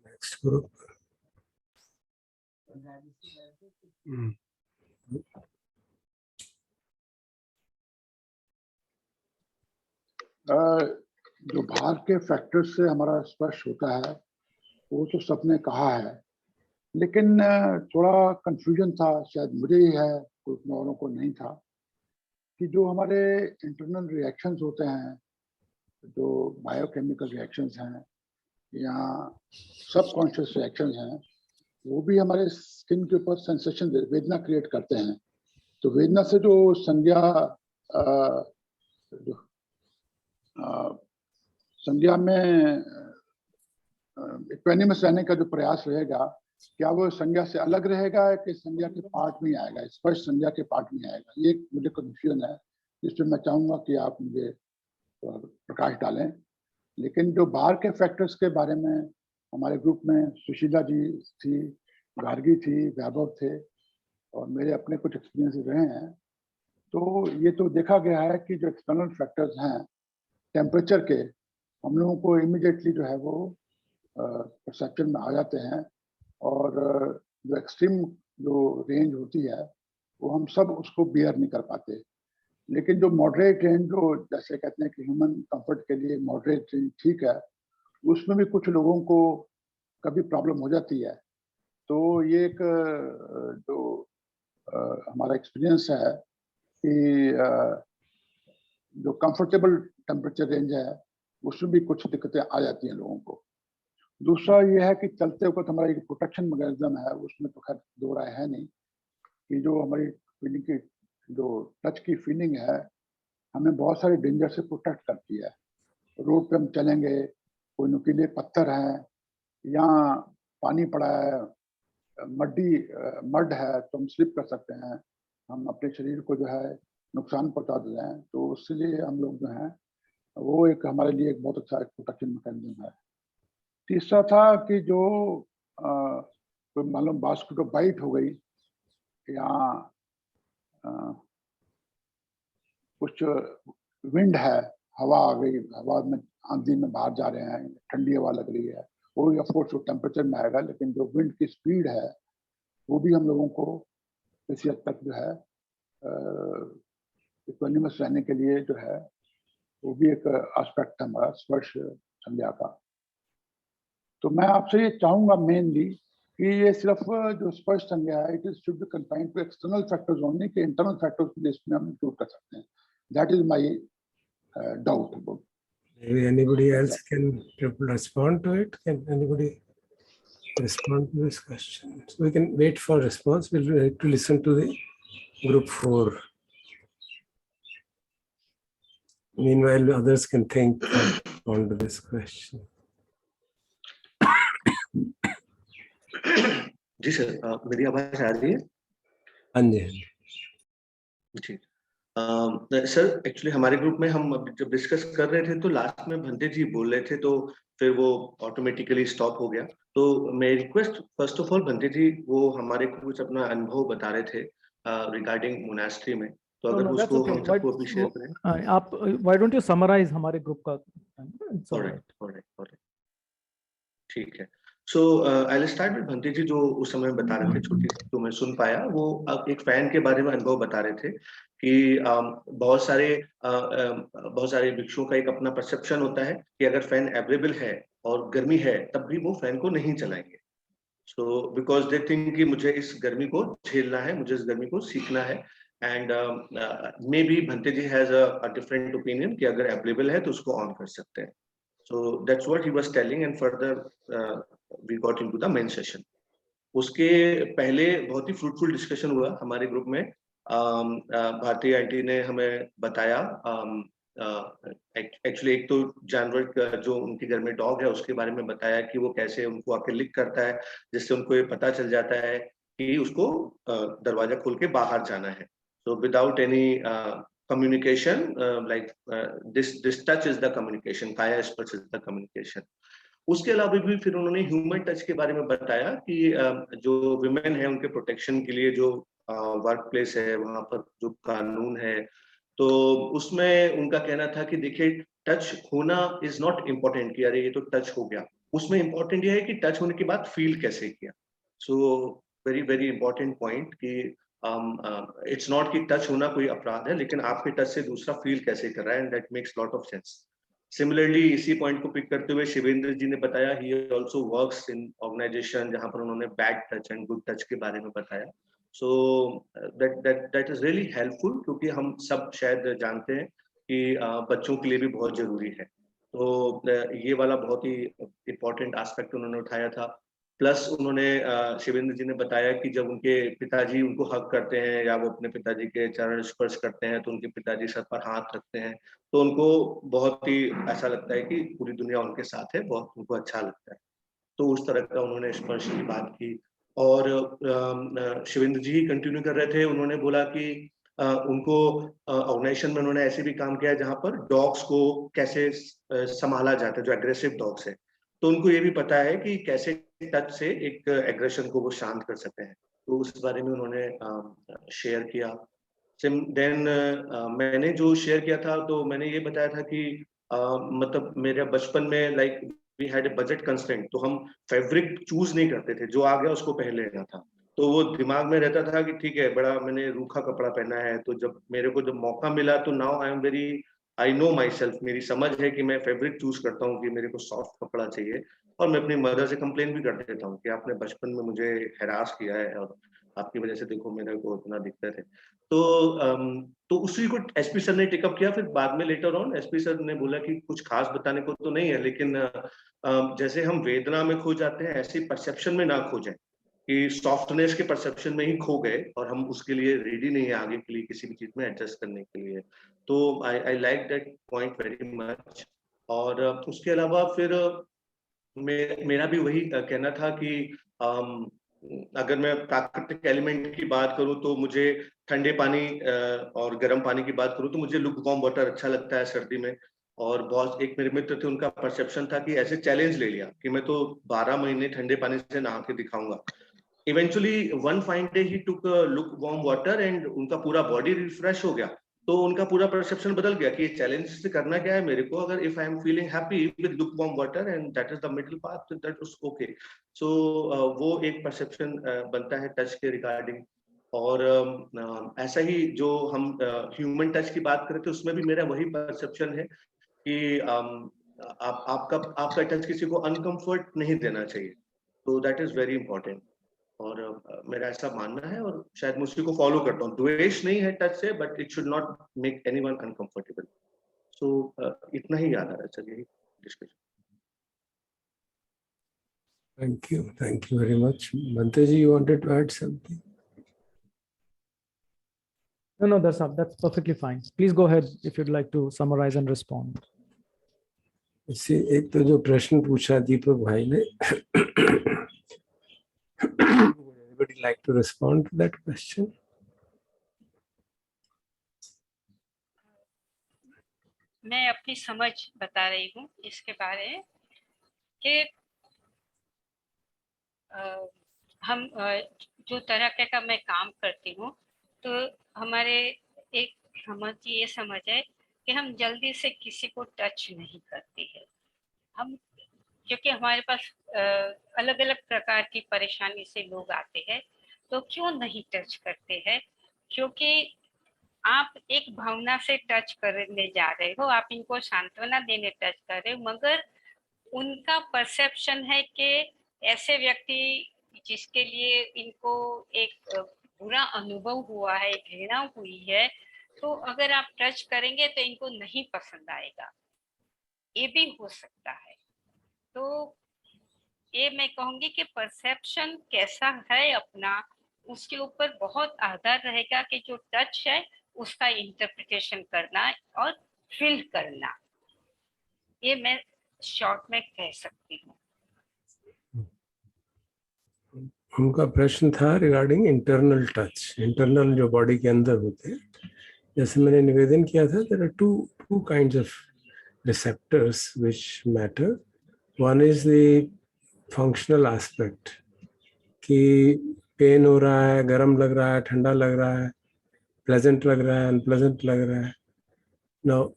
Next group. जो बाहर के फैक्टर्स से हमारा स्पर्श होता है वो तो सबने कहा है, लेकिन थोड़ा कंफ्यूजन था, शायद मुझे ही है, कुछ औरों को नहीं था, कि जो हमारे इंटरनल रिएक्शंस होते हैं, जो बायोकेमिकल रिएक्शंस हैं या सबकॉन्शियस रिएक्शंस हैं, वो भी हमारे स्किन के ऊपर सेंसेशन, वेदना क्रिएट करते हैं। तो वेदना से जो संज्ञा संज्ञा में इक्वेनिमस रहने का जो प्रयास रहेगा, क्या वो संज्ञा से अलग रहेगा कि संज्ञा के पार्ट में आएगा, स्पर्श संज्ञा के पार्ट में आएगा? ये मुझे कंफ्यूजन है, जिसमें मैं चाहूंगा कि आप मुझे प्रकाश डालें। लेकिन जो बाहर के फैक्टर्स के बारे में हमारे ग्रुप में सुशीला जी थी, गार्गी थी, वैभव थे, और मेरे अपने कुछ एक्सपीरियंस रहे हैं, तो ये तो देखा गया है कि जो एक्सटर्नल फैक्टर्स हैं टेम्परेचर के, हम लोगों को इमीडिएटली जो है वो परसेप्शन में आ जाते हैं, और जो एक्सट्रीम जो रेंज होती है वो हम सब उसको बियर नहीं कर पाते। लेकिन जो मॉडरेट रेंज, जो जैसे कहते हैं कि ह्यूमन कंफर्ट के लिए मॉडरेट रेंज ठीक है, उसमें भी कुछ लोगों को कभी प्रॉब्लम हो जाती है। तो ये एक जो हमारा एक्सपीरियंस है कि जो कंफर्टेबल टेम्परेचर रेंज है उसमें भी कुछ दिक्कतें आ जाती हैं लोगों को। दूसरा ये है कि चलते वक्त हमारा एक प्रोटेक्शन मैकेनिज्म है, उसमें तो खैर दो राय है नहीं, कि जो हमारी फीलिंग की, जो टच की फीलिंग है, हमें बहुत सारे डेंजर से प्रोटेक्ट करती है। रोड पे हम चलेंगे, कोई नुकीले पत्थर हैं या पानी पड़ा है, मड है, तो हम स्लिप कर सकते हैं, हम अपने शरीर को जो है नुकसान पहुंचा देते हैं। तो उसके लिए हम लोग जो हैं वो एक हमारे लिए एक बहुत अच्छा प्रोटेक्शन मैकेनिज्म है। तीसरा था कि जो कोई मालूम मॉस्किटो बाइट हो गई या कुछ विंड है, हवा आ गई, हवा में आंधी में बाहर जा रहे हैं, ठंडी हवा लग रही है, वो ऑफ कोर्स टेम्परेचर में आएगा, लेकिन जो विंड की स्पीड है वो भी हम लोगों को किसी हद तक जो है इक्वेनिमस रहने के लिए जो है वो भी एक एस्पेक्ट है हमारा स्पर्श संज्ञा का। तो मैं आपसे ये चाहूंगा मेनली कि ये सिर्फ जो स्पर्श संज्ञा है, it is should be confined to external factors only, कि इंटरनल फैक्टर्स को इसमें हम इंक्लूड कर सकते हैं। That is my doubt about. Maybe anybody else can respond to it? Can anybody respond to this question? So we can wait for response. We'll wait to listen to the group 4. Meanwhile, others can think on to this question. जी sir, मेरी आवाज आ रही है? हाँ जी जी sir, actually हमारे ग्रुप में हम जब डिस्कस कर रहे थे तो लास्ट में भंते जी बोल रहे थे, तो फिर वो ऑटोमेटिकली स्टॉप हो गया। तो मैं request first of all Bhante ji, वो हमारे को कुछ अपना अनुभव बता रहे थे रिगार्डिंग मोनास्ट्री में, तो अगर उसको हम सबको अभी शेयर करें। आप व्हाई डोंट यू समराइज हमारे ग्रुप का? ऑलराइट, ठीक है। So I will start with Bhante ji, जो उस समय बता रहे थे, छोटी सी जो मैं सुन पाया, वो एक फैन के बारे में अनुभव बता रहे थे कि बहुत सारे भिक्षुओं का एक अपना परसेप्शन होता है कि अगर फैन अवेलेबल है और गर्मी है तब भी वो फैन को नहीं चलाएंगे। सो बिकॉज दे थिंक कि मुझे इस गर्मी को झेलना है, मुझे इस गर्मी को सीखना है। And maybe Bhante ji has a different opinion कि अगर अवेलेबल है तो उसको ऑन कर सकते हैं। So that's what he was telling, and further we got into the main session. उसके पहले बहुत ही फ्रूटफुल डिस्कशन हुआ हमारे ग्रुप में। भारती आंटी ने हमें बताया, एक्चुअली एक तो जानवर का जो उनके घर में डॉग है उसके बारे में बताया कि वो कैसे उनको आके लिक करता है, जिससे उनको ये पता चल जाता है कि उसको दरवाजा खोल के बाहर जाना है। So without any communication, this touch is the communication, kaya स्पर्श is the communication. उसके अलावा भी फिर उन्होंने ह्यूमन टच के बारे में बताया कि जो विमेन है उनके प्रोटेक्शन के लिए जो वर्क प्लेस है वहां पर जो कानून है, तो उसमें उनका कहना था कि देखिए टच होना इज नॉट इम्पोर्टेंट कि अरे ये तो टच हो गया, उसमें इम्पोर्टेंट ये है कि टच होने के बाद फील कैसे किया। So very very important point कि इट्स नॉट कि टच होना कोई अपराध है, लेकिन आपके टच से दूसरा फील कैसे कर रहा है, and that makes lot of sense. Similarly इसी पॉइंट को पिक करते हुए शिवेंद्र जी ने बताया he also works in organization, जहां पर उन्होंने bad touch and good touch के बारे में बताया. So that is really helpful, क्योंकि हम सब शायद जानते हैं कि बच्चों के लिए भी बहुत जरूरी है. तो ये वाला बहुत ही इम्पोर्टेंट एस्पेक्ट उन्होंने उठाया था. प्लस उन्होंने शिवेंद्र जी ने बताया कि जब उनके पिताजी उनको हक करते हैं या वो अपने पिताजी के चरण स्पर्श करते हैं तो उनके पिताजी सर पर हाथ रखते हैं, तो उनको बहुत ही ऐसा लगता है कि पूरी दुनिया उनके साथ है, बहुत उनको अच्छा लगता है. तो उस तरह का उन्होंने स्पर्श की बात की. और शिवेंद्र जी कंटिन्यू कर रहे थे. उन्होंने बोला कि उनको ऑर्गेनाइजेशन में उन्होंने ऐसे भी काम किया है जहां पर डॉग्स को कैसे संभाला जाता है, जो एग्रेसिव डॉग्स है. तो उनको ये भी पता है कि कैसे टच से एक एग्रेशन को वो शांत कर सकते हैं. तो उस बारे में उन्होंने शेयर किया. देन मैंने जो शेयर किया था, तो मैंने ये बताया था कि मतलब मेरे बचपन में like we had a budget constraint, तो हम फैब्रिक चूज नहीं करते थे, जो आ गया उसको पहन लेना था. तो वो दिमाग में रहता था कि ठीक है, बड़ा मैंने रूखा कपड़ा पहना है, तो जब मेरे को जब मौका मिला तो now I am very, I know my self, मेरी समझ है कि मैं फैब्रिक चूज करता हूँ कि मेरे को सॉफ्ट कपड़ा चाहिए. और मैं अपनी मदर से कंप्लेन भी कर देता हूँ कि आपने बचपन में मुझे हैरास किया है और आपकी वजह से देखो मेरे को इतना दिक्कत है. तो उसी को एसपी सर ने टेकअप किया. फिर बाद में लेटर ऑन एसपी सर ने बोला कि कुछ खास बताने को तो नहीं है, लेकिन जैसे हम वेदना में खो जाते हैं, ऐसी परसेप्शन में ना खो जाए, कि सॉफ्टनेस के परसेप्शन में ही खो गए और हम उसके लिए रेडी नहीं है आगे के लिए किसी भी चीज में एडजस्ट करने के लिए. तो I like that point very much. और उसके अलावा फिर मेरा भी वही कहना था कि अगर मैं प्राकृतिक एलिमेंट की बात करूं तो मुझे ठंडे पानी और गर्म पानी की बात करूं तो मुझे लुक वार्म वाटर अच्छा लगता है सर्दी में. और बहुत एक मेरे मित्र थे, उनका परसेप्शन था कि ऐसे चैलेंज ले लिया कि मैं तो 12 महीने ठंडे पानी से नहा के दिखाऊंगा. Eventually one fine day he took look warm water and उनका पूरा बॉडी रिफ्रेश हो गया. तो उनका पूरा परसेप्शन बदल गया कि ये चैलेंज से करना क्या है मेरे को, अगर if I am feeling happy with lukewarm water and that is the middle path, that is okay. So वो एक परसेप्शन बनता है टच के रिगार्डिंग. और ऐसा ही जो हम ह्यूमन टच की बात करें तो उसमें भी मेरा वही परसेप्शन है कि आपका टच किसी को अनकंफर्ट नहीं देना चाहिए. तो दैट इज वेरी इंपॉर्टेंट. और मेरा ऐसा मानना है और शायद मैं उसी को फॉलो करता हूँ. द्वेष नहीं है टच से, but it should not make anyone uncomfortable. So इतना ही याद आ रहा है सर, यही discussion. Thank you very much. Bhante ji, you wanted to add something? No, that's perfectly fine. Please go ahead if you'd like to summarize and respond. इससे एक तो जो प्रश्न पूछा दीपक भाई ने, would you like to respond to that question? मैं अपनी समझ बता रही हूँ इसके बारे में कि हम जो तरह का मैं काम करती हूँ, तो हमारे एक समझ ये समझ है कि हम जल्दी से किसी को टच नहीं करते हैं. हम क्योंकि हमारे पास अलग अलग प्रकार की परेशानी से लोग आते हैं, तो क्यों नहीं टच करते हैं? क्योंकि आप एक भावना से टच करने जा रहे हो, आप इनको सांत्वना देने टच कर रहे हो, मगर उनका परसेप्शन है कि ऐसे व्यक्ति जिसके लिए इनको एक बुरा अनुभव हुआ है, घृणा हुई है, तो अगर आप टच करेंगे तो इनको नहीं पसंद आएगा. ये भी हो सकता है. तो ये मैं कहूंगी कि परसेप्शन कैसा है अपना, उसके ऊपर बहुत आधार रहेगा कि जो टच है उसका इंटरप्रिटेशन करना और फील करना. ये मैं शॉर्ट में कह सकती हूँ. उनका प्रश्न था रिगार्डिंग इंटरनल टच, इंटरनल जो बॉडी के अंदर होते हैं. जैसे मैंने निवेदन किया था, there are two kinds of receptors which matter. One is the functional aspect, कि पेन हो रहा है, गर्म लग रहा है, ठंडा लग रहा है, प्लेजेंट लग रहा है, अनप्लेजेंट लग रहा है. नाउ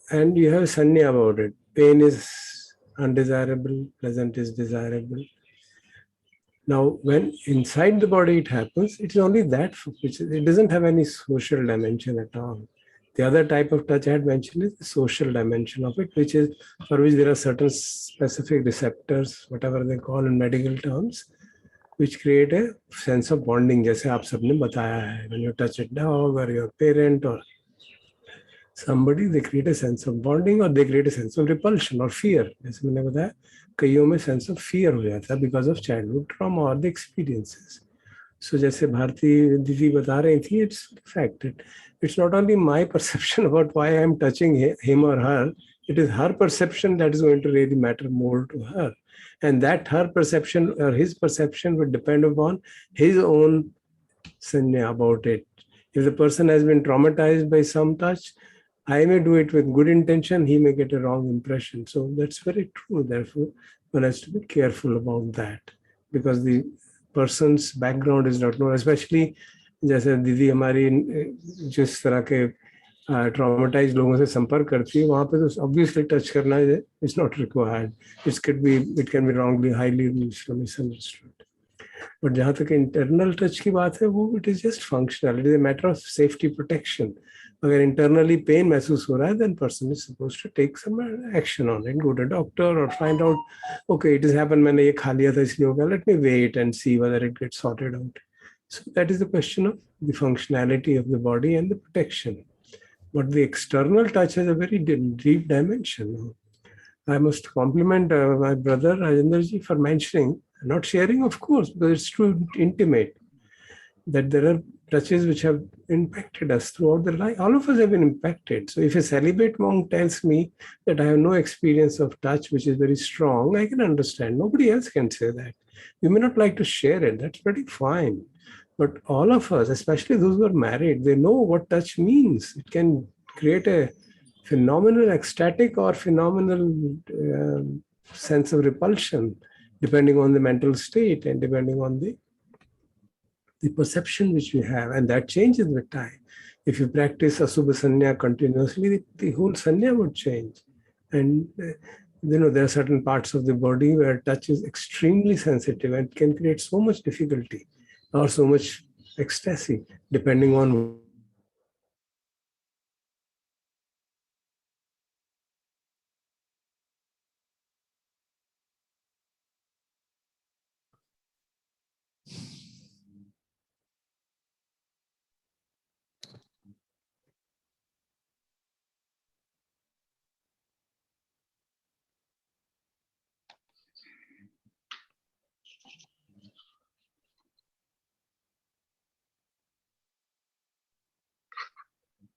एंड यू हैव संज्ञा about it. Pain is undesirable, pleasant is desirable. Now, when inside the body it happens, it is only that which it doesn't have any social dimension at all. The other type of touch I had mentioned is the social dimension of it, which is for which there are certain specific receptors, whatever they call in medical terms, which create a sense of bonding. जैसे आप सबने बताया है, when you touch a dog or your parent or somebody, they create a sense of bonding or they create a sense of repulsion or fear. जैसे मैंने बताया, कईयों में sense of fear हो जाता है because of childhood trauma or the experiences. So जैसे भारती दीदी बता रही थी, it's fact. It's not only my perception about why I'm touching him or her, it is her perception that is going to really matter more to her. And that her perception or his perception would depend upon his own sanya about it. If the person has been traumatized by some touch, I may do it with good intention, he may get a wrong impression. So that's very true. Therefore, one has to be careful about that because the person's background is not known, especially जैसे दीदी हमारी जिस तरह के traumatise लोगों से संपर्क करती है वहाँ पे तो ऑब्वियसली टच करना is not required. It can be wrongly highly misunderstood. But जहाँ तक इंटरनल टच की बात है वो it is just functional. It is a matter of safety protection. अगर इंटरनली पेन महसूस हो रहा है then person is supposed to take some action on it, go to doctor और find out okay it is happen, मैंने ये खा लिया था इसलिए हो गया, let me wait and see whether it gets sorted out. So that is the question of the functionality of the body and the protection. But the external touch has a very deep dimension. I must compliment my brother Rajendra ji for mentioning, not sharing of course, because it's too intimate, that there are touches which have impacted us throughout the life. All of us have been impacted. So if a celibate monk tells me that I have no experience of touch which is very strong, I can understand. Nobody else can say that. You may not like to share it. That's pretty fine. But all of us, especially those who are married, they know what touch means. It can create a phenomenal ecstatic or phenomenal sense of repulsion, depending on the mental state and depending on the perception which we have. And that changes with time. If you practice Asubha Sanya continuously, the whole Sanya would change. And there are certain parts of the body where touch is extremely sensitive and can create so much difficulty or so much ecstasy, depending on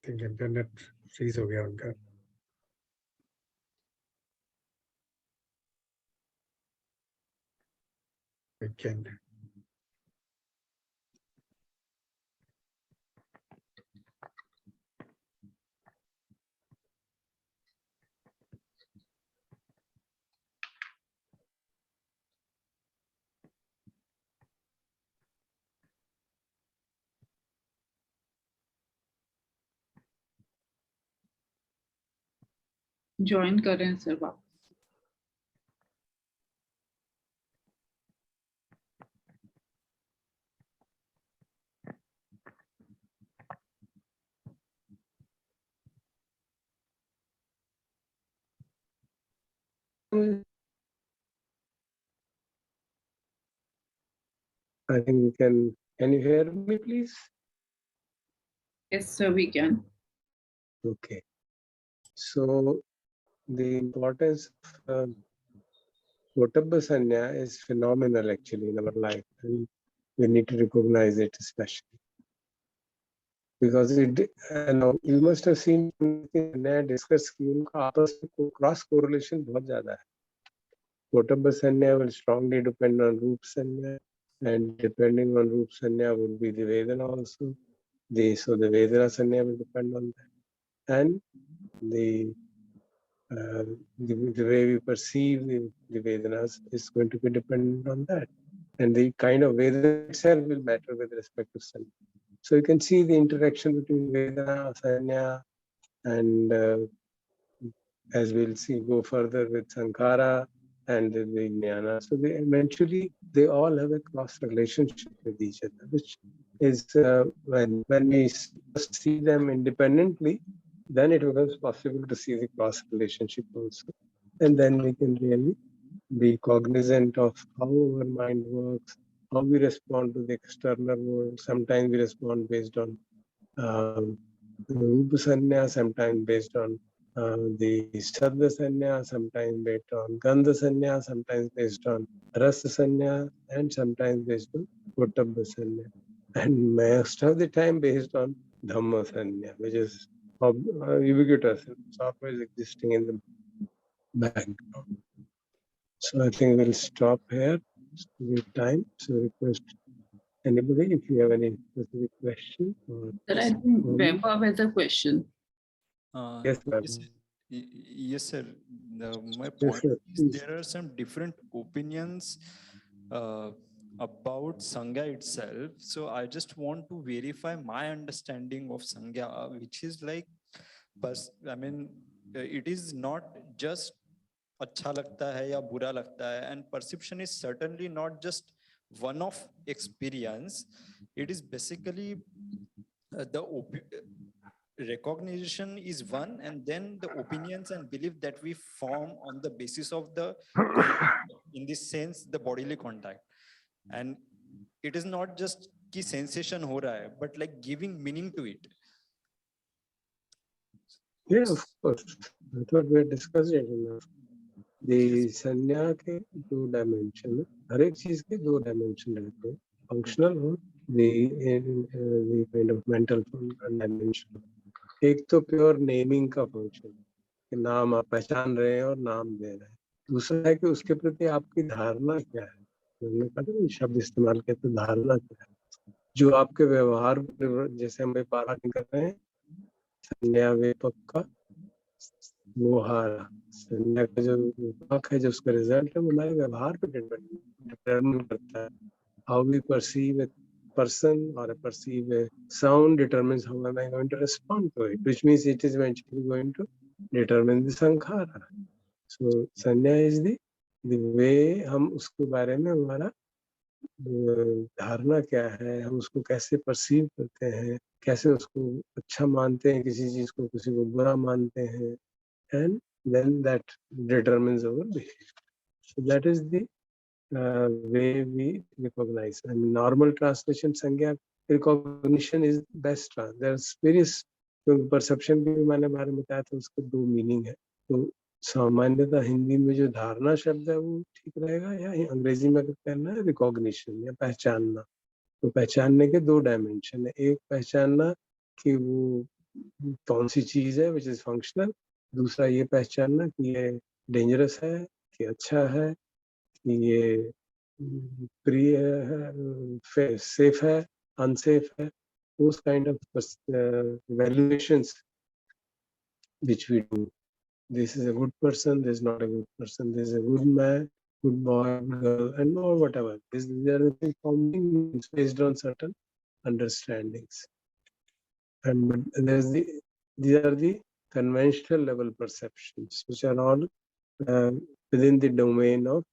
I think internet freeze हो गया उनका. We can. Join कर रहे हैं sir वापस. I think we can you hear me please? Yes sir, we can. Okay. So the importance of Gotabba Sanya is phenomenal actually in our life. And we need to recognize it especially. Because you must have seen discuss cross correlation बहुत ज़्यादा है. Gotabba Sanya will strongly depend on Roop Sanya, and depending on Roop Sanya would be the Vedana also. So the Vedana Sanya will depend on that. And the way we perceive the Vedanas is going to be dependent on that. And the kind of Vedana itself will matter with respect to Sanya. So you can see the interaction between Vedana, Sanya, and as we'll see, go further with Sankara and the Jnana. So eventually they all have a cross relationship with each other, which is when we see them independently, then it becomes possible to see the cross relationship also. And then we can really be cognizant of how our mind works, how we respond to the external world. Sometimes we respond based on Rupa Sanya, sometimes based on the Sadha Sanya, sometimes based on Gandha Sanya, sometimes based on Rasa Sanya, and sometimes based on Pottabha Sanya. And most of the time based on Dhamma Sanya, which is ubiquitous. It's always existing in the background. So I think we'll stop here with time. So request anybody if you have any specific question. Sir, I think Vaibhav has a question. Yes, ma'am. Yes, sir. My Yes, point sir. is there are some different opinions about Sangha itself. So I just want to verify my understanding of Sangha, which is like, it is not just अच्छा लगता है या बुरा लगता है, and perception is certainly not just one-off experience. It is basically recognition is one, and then the opinions and belief that we form on the basis of the contact, in this sense the bodily contact, and it is not just कि sensation हो रहा है, but like giving meaning to it. Yeah, of course. That's what we are discussing. The sanya के दो dimension, हर एक चीज के दो dimension रहते हैं, functional और the kind of mental dimension. एक तो प्योर नेमिंग का फंक्शन, कि नाम आप पहचान रहे हैं और नाम दे रहे हैं. दूसरा है कि उसके प्रति आपकी धारणा क्या है. मैंने कहा शब्द इस्तेमाल किया तो धारणा क्या है, जो आपके व्यवहार जैसे हम पालन कर रहे हैं. संज्ञा व्यापक का मोहारा, संज्ञा का जो व्यापक है, जो उसका रिजल्ट है, वो हमारे व्यवहार पे डिटरमिन करता है. How we perceive a person or a perceive a sound determines how am I going to respond to it, which means it is eventually going to determine the sankhara. So sanya is the way हम उसके बारे में हमारा धारणा क्या है, हम उसको कैसे परसीव करते हैं, कैसे उसको अच्छा मानते हैं किसी चीज को, किसी को बुरा मानते हैं, and then that determines our behavior. So that is the way we recognize. And normal translation संज्ञा recognition is best. There's various perception भी मैंने बारे में बताया था, उसके दो मीनिंग है. तो सामान्यतः हिंदी में जो धारणा शब्द है वो ठीक रहेगा, या अंग्रेजी में कहना है रिकॉग्निशन या पहचानना. तो पहचानने के दो डायमेंशन है. एक पहचानना कि वो कौन सी चीज है विच इज फंक्शनल. दूसरा ये पहचानना कि ये डेंजरस है कि अच्छा है, ये प्रिय है, सेफ है, अनसेफ है. those kind of valuations which we do. This is a good person, this is not a good person, this is a good man, good boy, girl, and or whatever. These are the things forming based on certain understandings. And these are the conventional level perceptions, which are all within the domain of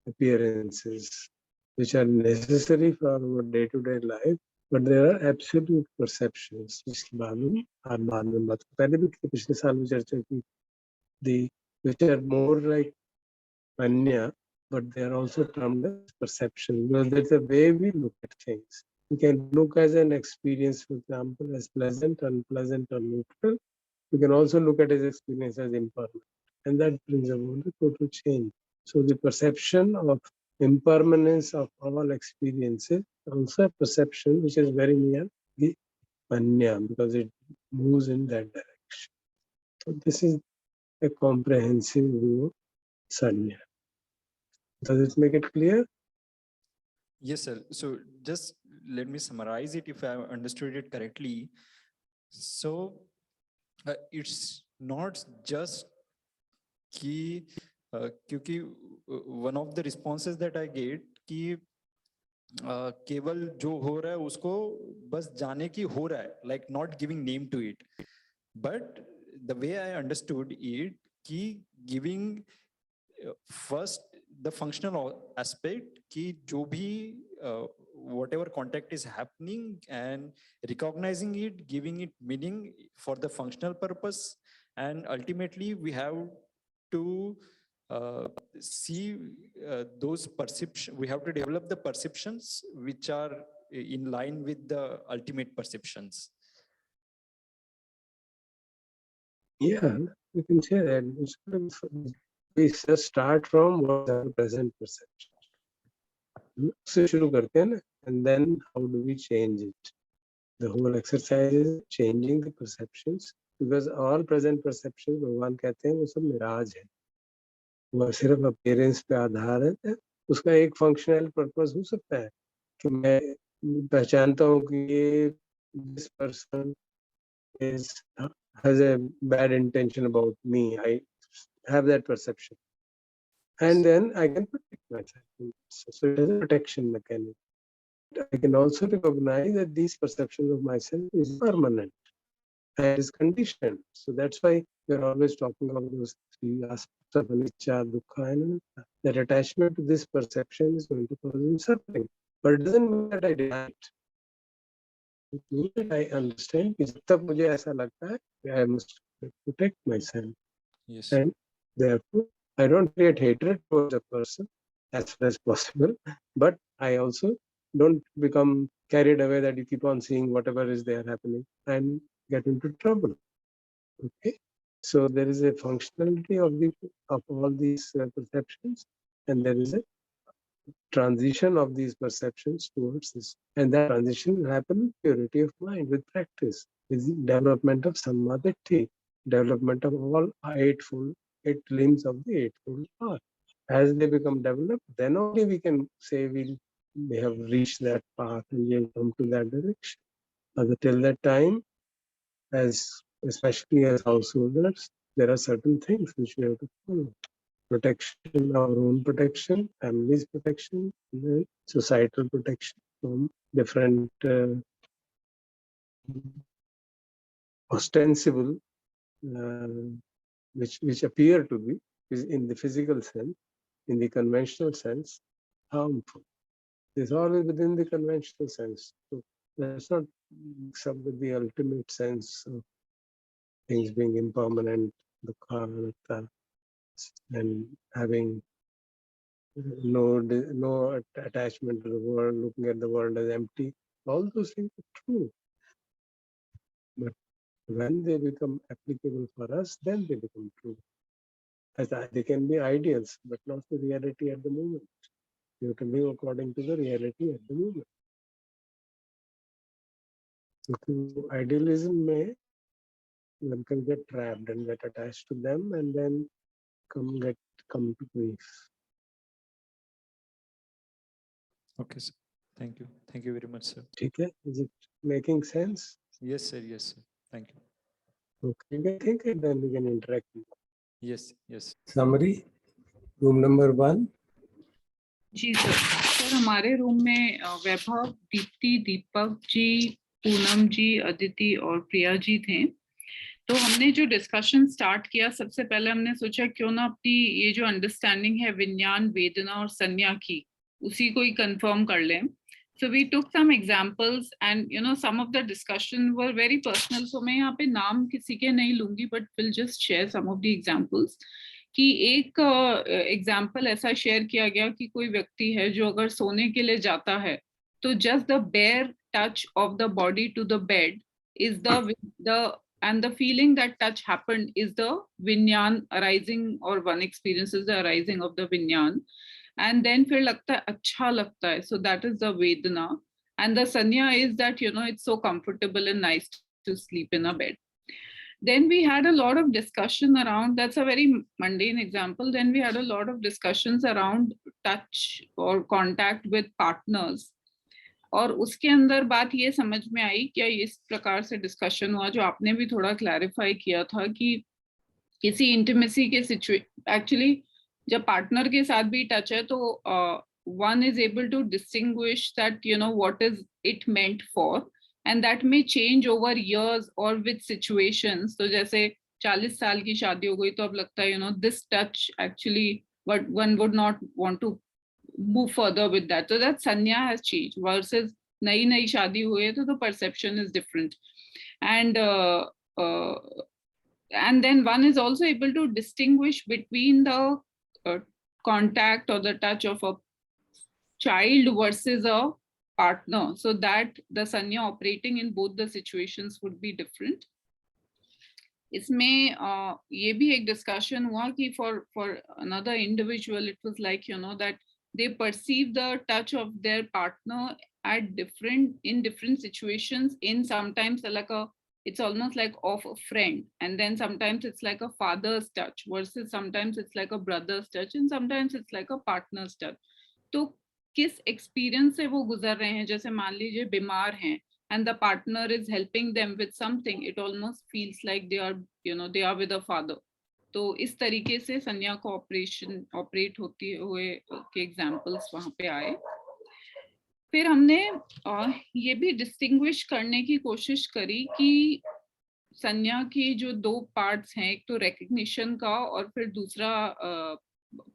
appearances, which are necessary for our day-to-day life, but there are absolute perceptions. जिसके बाद में बात पहले भी पिछले साल में चर्चा की, which are more like anya, but they are also termed as perception, because that's the way we look at things. We can look as an experience, for example, as pleasant, unpleasant, or neutral. We can also look at his experience as impermanent, and that brings about a total change. So the perception of impermanence of all experiences also a perception which is very near the anya, because it moves in that direction. So this is a comprehensive view of sanya. Does it make it clear? Yes, sir. So just let me summarize it if I understood it correctly. So it's not just कि क्योंकि one of the responses that I get कि केवल जो हो रहा है उसको बस जाने की हो रहा है, like not giving name to it. But the way I understood it कि giving first the functional aspect कि जो भी whatever contact is happening and recognizing it, giving it meaning for the functional purpose. And ultimately we have to see those perceptions. We have to develop the perceptions which are in line with the ultimate perceptions. Yeah, you can say that. We just start from what is our present perception. उससे शुरू करते हैं ना, and then how do we change it? The whole exercise is changing the perceptions, because all present perceptions, भगवान कहते हैं, वो सब मिराज है, वो सिर्फ अपीयरेंस पे आधारित है. उसका एक फंक्शनल पर्पस हो सकता है कि मैं पहचानता हूँ कि ये this person has a bad intention about me. I have that perception, and then I can protect myself. So it is a protection mechanism. I can also recognize that these perceptions of myself is permanent and is conditioned. So that's why we're always talking about those three aspects of anicca, dukkha, and anatta. That attachment to this perception is going to cause me suffering. But it doesn't mean that I deny it. It means that I understand कि जब तक मुझे ऐसा लगता है, I must protect myself. Yes. And therefore, I don't create hatred towards a person as far as possible, but I also don't become carried away that you keep on seeing whatever is there happening and get into trouble. Okay, so there is a functionality of all these perceptions, and there is a transition of these perceptions towards this, and that transition will happen with purity of mind, with practice, with the development of samadhi, development of all eight limbs of the Eightfold Path. As they become developed, then only we can say we have reached that path and we have come to that direction. But till that time, especially as householders, there are certain things which we have to follow. Protection, our own protection, family's protection, and then societal protection from different ostensible, which appear to be, in the physical sense, in the conventional sense, harmful. It's always within the conventional sense. So that's not mixed up with the ultimate sense of things being impermanent, dukkha, anatta, and having no attachment to the world, looking at the world as empty. All those things are true. But when they become applicable for us, then they become true. They can be ideals, but not the reality at the moment. You have to live according to the reality at the moment. So idealism may, one can get trapped and get attached to them, and then come to grief. Okay, sir. Thank you. Thank you very much, sir. Okay, is it making sense? Yes, sir. Yes, sir. Thank you. Okay, you can think and then we can interact. Yes, yes. Summary, room number 1. Ji sir हमारे room में वैभव, दीप्ति, दीपक जी, पूनम जी, अदिति और प्रिया जी थे. तो हमने जो discussion start किया, सबसे पहले हमने सोचा क्यों ना अपनी ये जो अंडरस्टैंडिंग है विज्ञान, वेदना और संज्ञा की, उसी को ही कंफर्म कर लें. So we took some examples and some of the discussion were very personal. So मैं यहाँ पे नाम किसी के नहीं लूंगी, but we'll just share some of the examples. कि एक एग्जाम्पल ऐसा शेयर किया गया कि कोई व्यक्ति है जो अगर सोने के लिए जाता है तो just the bare touch of the body to the bed is and the feeling that touch happened is the vinyan arising, or one experiences the arising of the vinyan, and then फिर लगता है अच्छा लगता है. So that is the vedana, and the sanya is that it's so comfortable and nice to sleep in a bed. Then we had a lot of discussion around, that's a very mundane example. Then we had a lot of discussions around touch or contact with partners. और उसके अंदर बात ये समझ में आई, क्या इस प्रकार से डिस्कशन हुआ जो आपने भी थोड़ा क्लैरिफाई किया था कि किसी इंटीमेसी के एक्चुअली जब पार्टनर के साथ भी टच है तो one is able to distinguish that what is it meant for, and that may change over years or with situations. तो जैसे 40 साल की शादी हो गई तो अब लगता है this touch actually what one would not want to move further with that. So that sanya has changed versus nayi shaadi hui hai, so the perception is different. And then one is also able to distinguish between the contact or the touch of a child versus a partner, so that the sanya operating in both the situations would be different. इसमें ये भी एक discussion हुआ कि for another individual it was like, you know, that they perceive the touch of their partner at different situations. In sometimes like it's almost like of a friend, and then sometimes it's like a father's touch versus sometimes it's like a brother's touch, and sometimes it's like a partner's touch. तो किस experience से वो गुजर रहे हैं, जैसे मान लीजिए बीमार हैं and the partner is helping them with something, it almost feels like they are, you know, they are with a father. तो इस तरीके से संज्ञा को ऑपरेट होती हुए के एग्जांपल्स वहां पे आए. फिर हमने ये भी डिस्टिंग्विश करने की कोशिश करी कि संज्ञा की जो दो पार्ट्स हैं, एक तो रिकग्निशन का और फिर दूसरा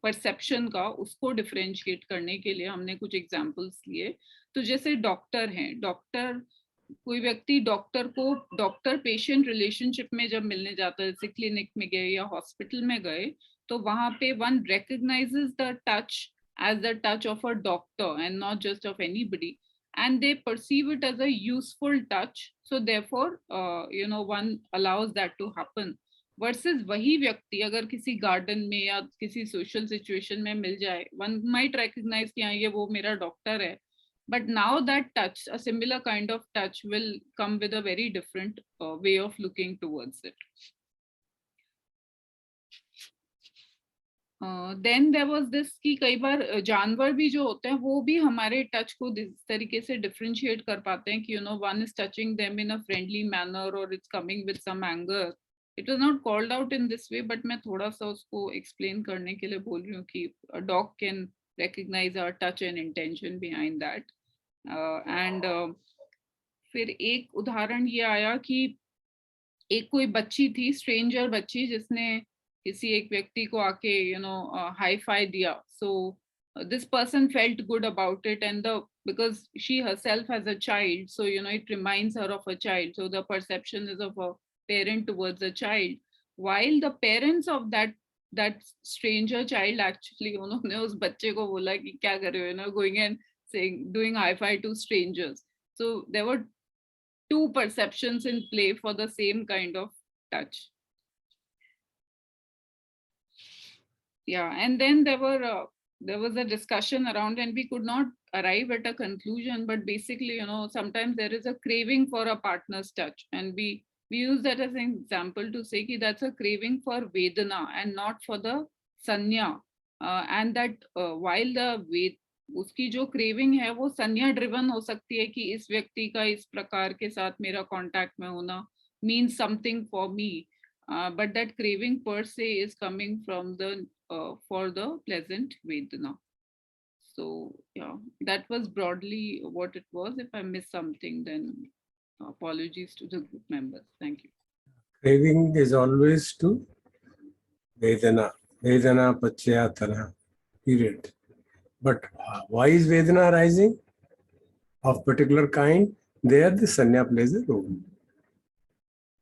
परसेप्शन का, उसको डिफरेंशिएट करने के लिए हमने कुछ एग्जांपल्स लिए. तो जैसे डॉक्टर हैं, डॉक्टर कोई व्यक्ति डॉक्टर पेशेंट रिलेशनशिप में जब मिलने जाता है, जैसे क्लिनिक में गए या हॉस्पिटल में गए, तो वहां पे one recognises the touch as the touch of a doctor and not just of anybody, and they perceive it as a useful touch, so therefore you know, one allows that to happen. Versus वही व्यक्ति अगर किसी garden में या किसी social situation में मिल जाए, one might recognize कि हाँ ये वो मेरा डॉक्टर है, but now that touch, a similar kind of touch, will come with a very different way of looking towards it. Then there was this कि कई बार जानवर भी जो होते हैं वो भी हमारे टच को इस तरीके से डिफरेंशिएट कर पाते हैं कि, you know, one is touching them in a friendly manner or it's coming with some anger. It was not called out in this way, but मैं थोड़ा सा उसको explain करने के लिए बोल रही हूँ कि a dog can recognize our touch and intention behind that. And फिर एक उदाहरण ये आया कि एक कोई बच्ची थी, स्ट्रेंजर बच्ची, जिसने किसी एक व्यक्ति को आके, you know, हाई फाई दिया. So this person felt good about it, and because she herself has a child, so, you know, it reminds her of a child, so the perception is of a parent towards a child, while the parents of that stranger child actually उन्होंने उस बच्चे को बोला कि क्या कर रहे हो, you know, going and saying, doing high five to strangers. So there were two perceptions in play for the same kind of touch. Yeah, and then there was a discussion around, and we could not arrive at a conclusion, but basically, you know, sometimes there is a craving for a partner's touch, and we use that as an example to say that that's a craving for Vedana and not for the Sanya, and that while the उसकी जो craving है वो संज्ञा driven हो सकती है कि इस व्यक्ति का इस प्रकार के साथ मेरा कांटेक्ट में होना means something for me, but that craving per se is coming from the for the pleasant Vedana. So yeah, that was broadly what it was. If I missed something, then apologies to the group members. Thank you. Craving is always to Vedana, Vedana Pachyatana, period. But why is Vedana arising of particular kind? There the Sanya plays a role.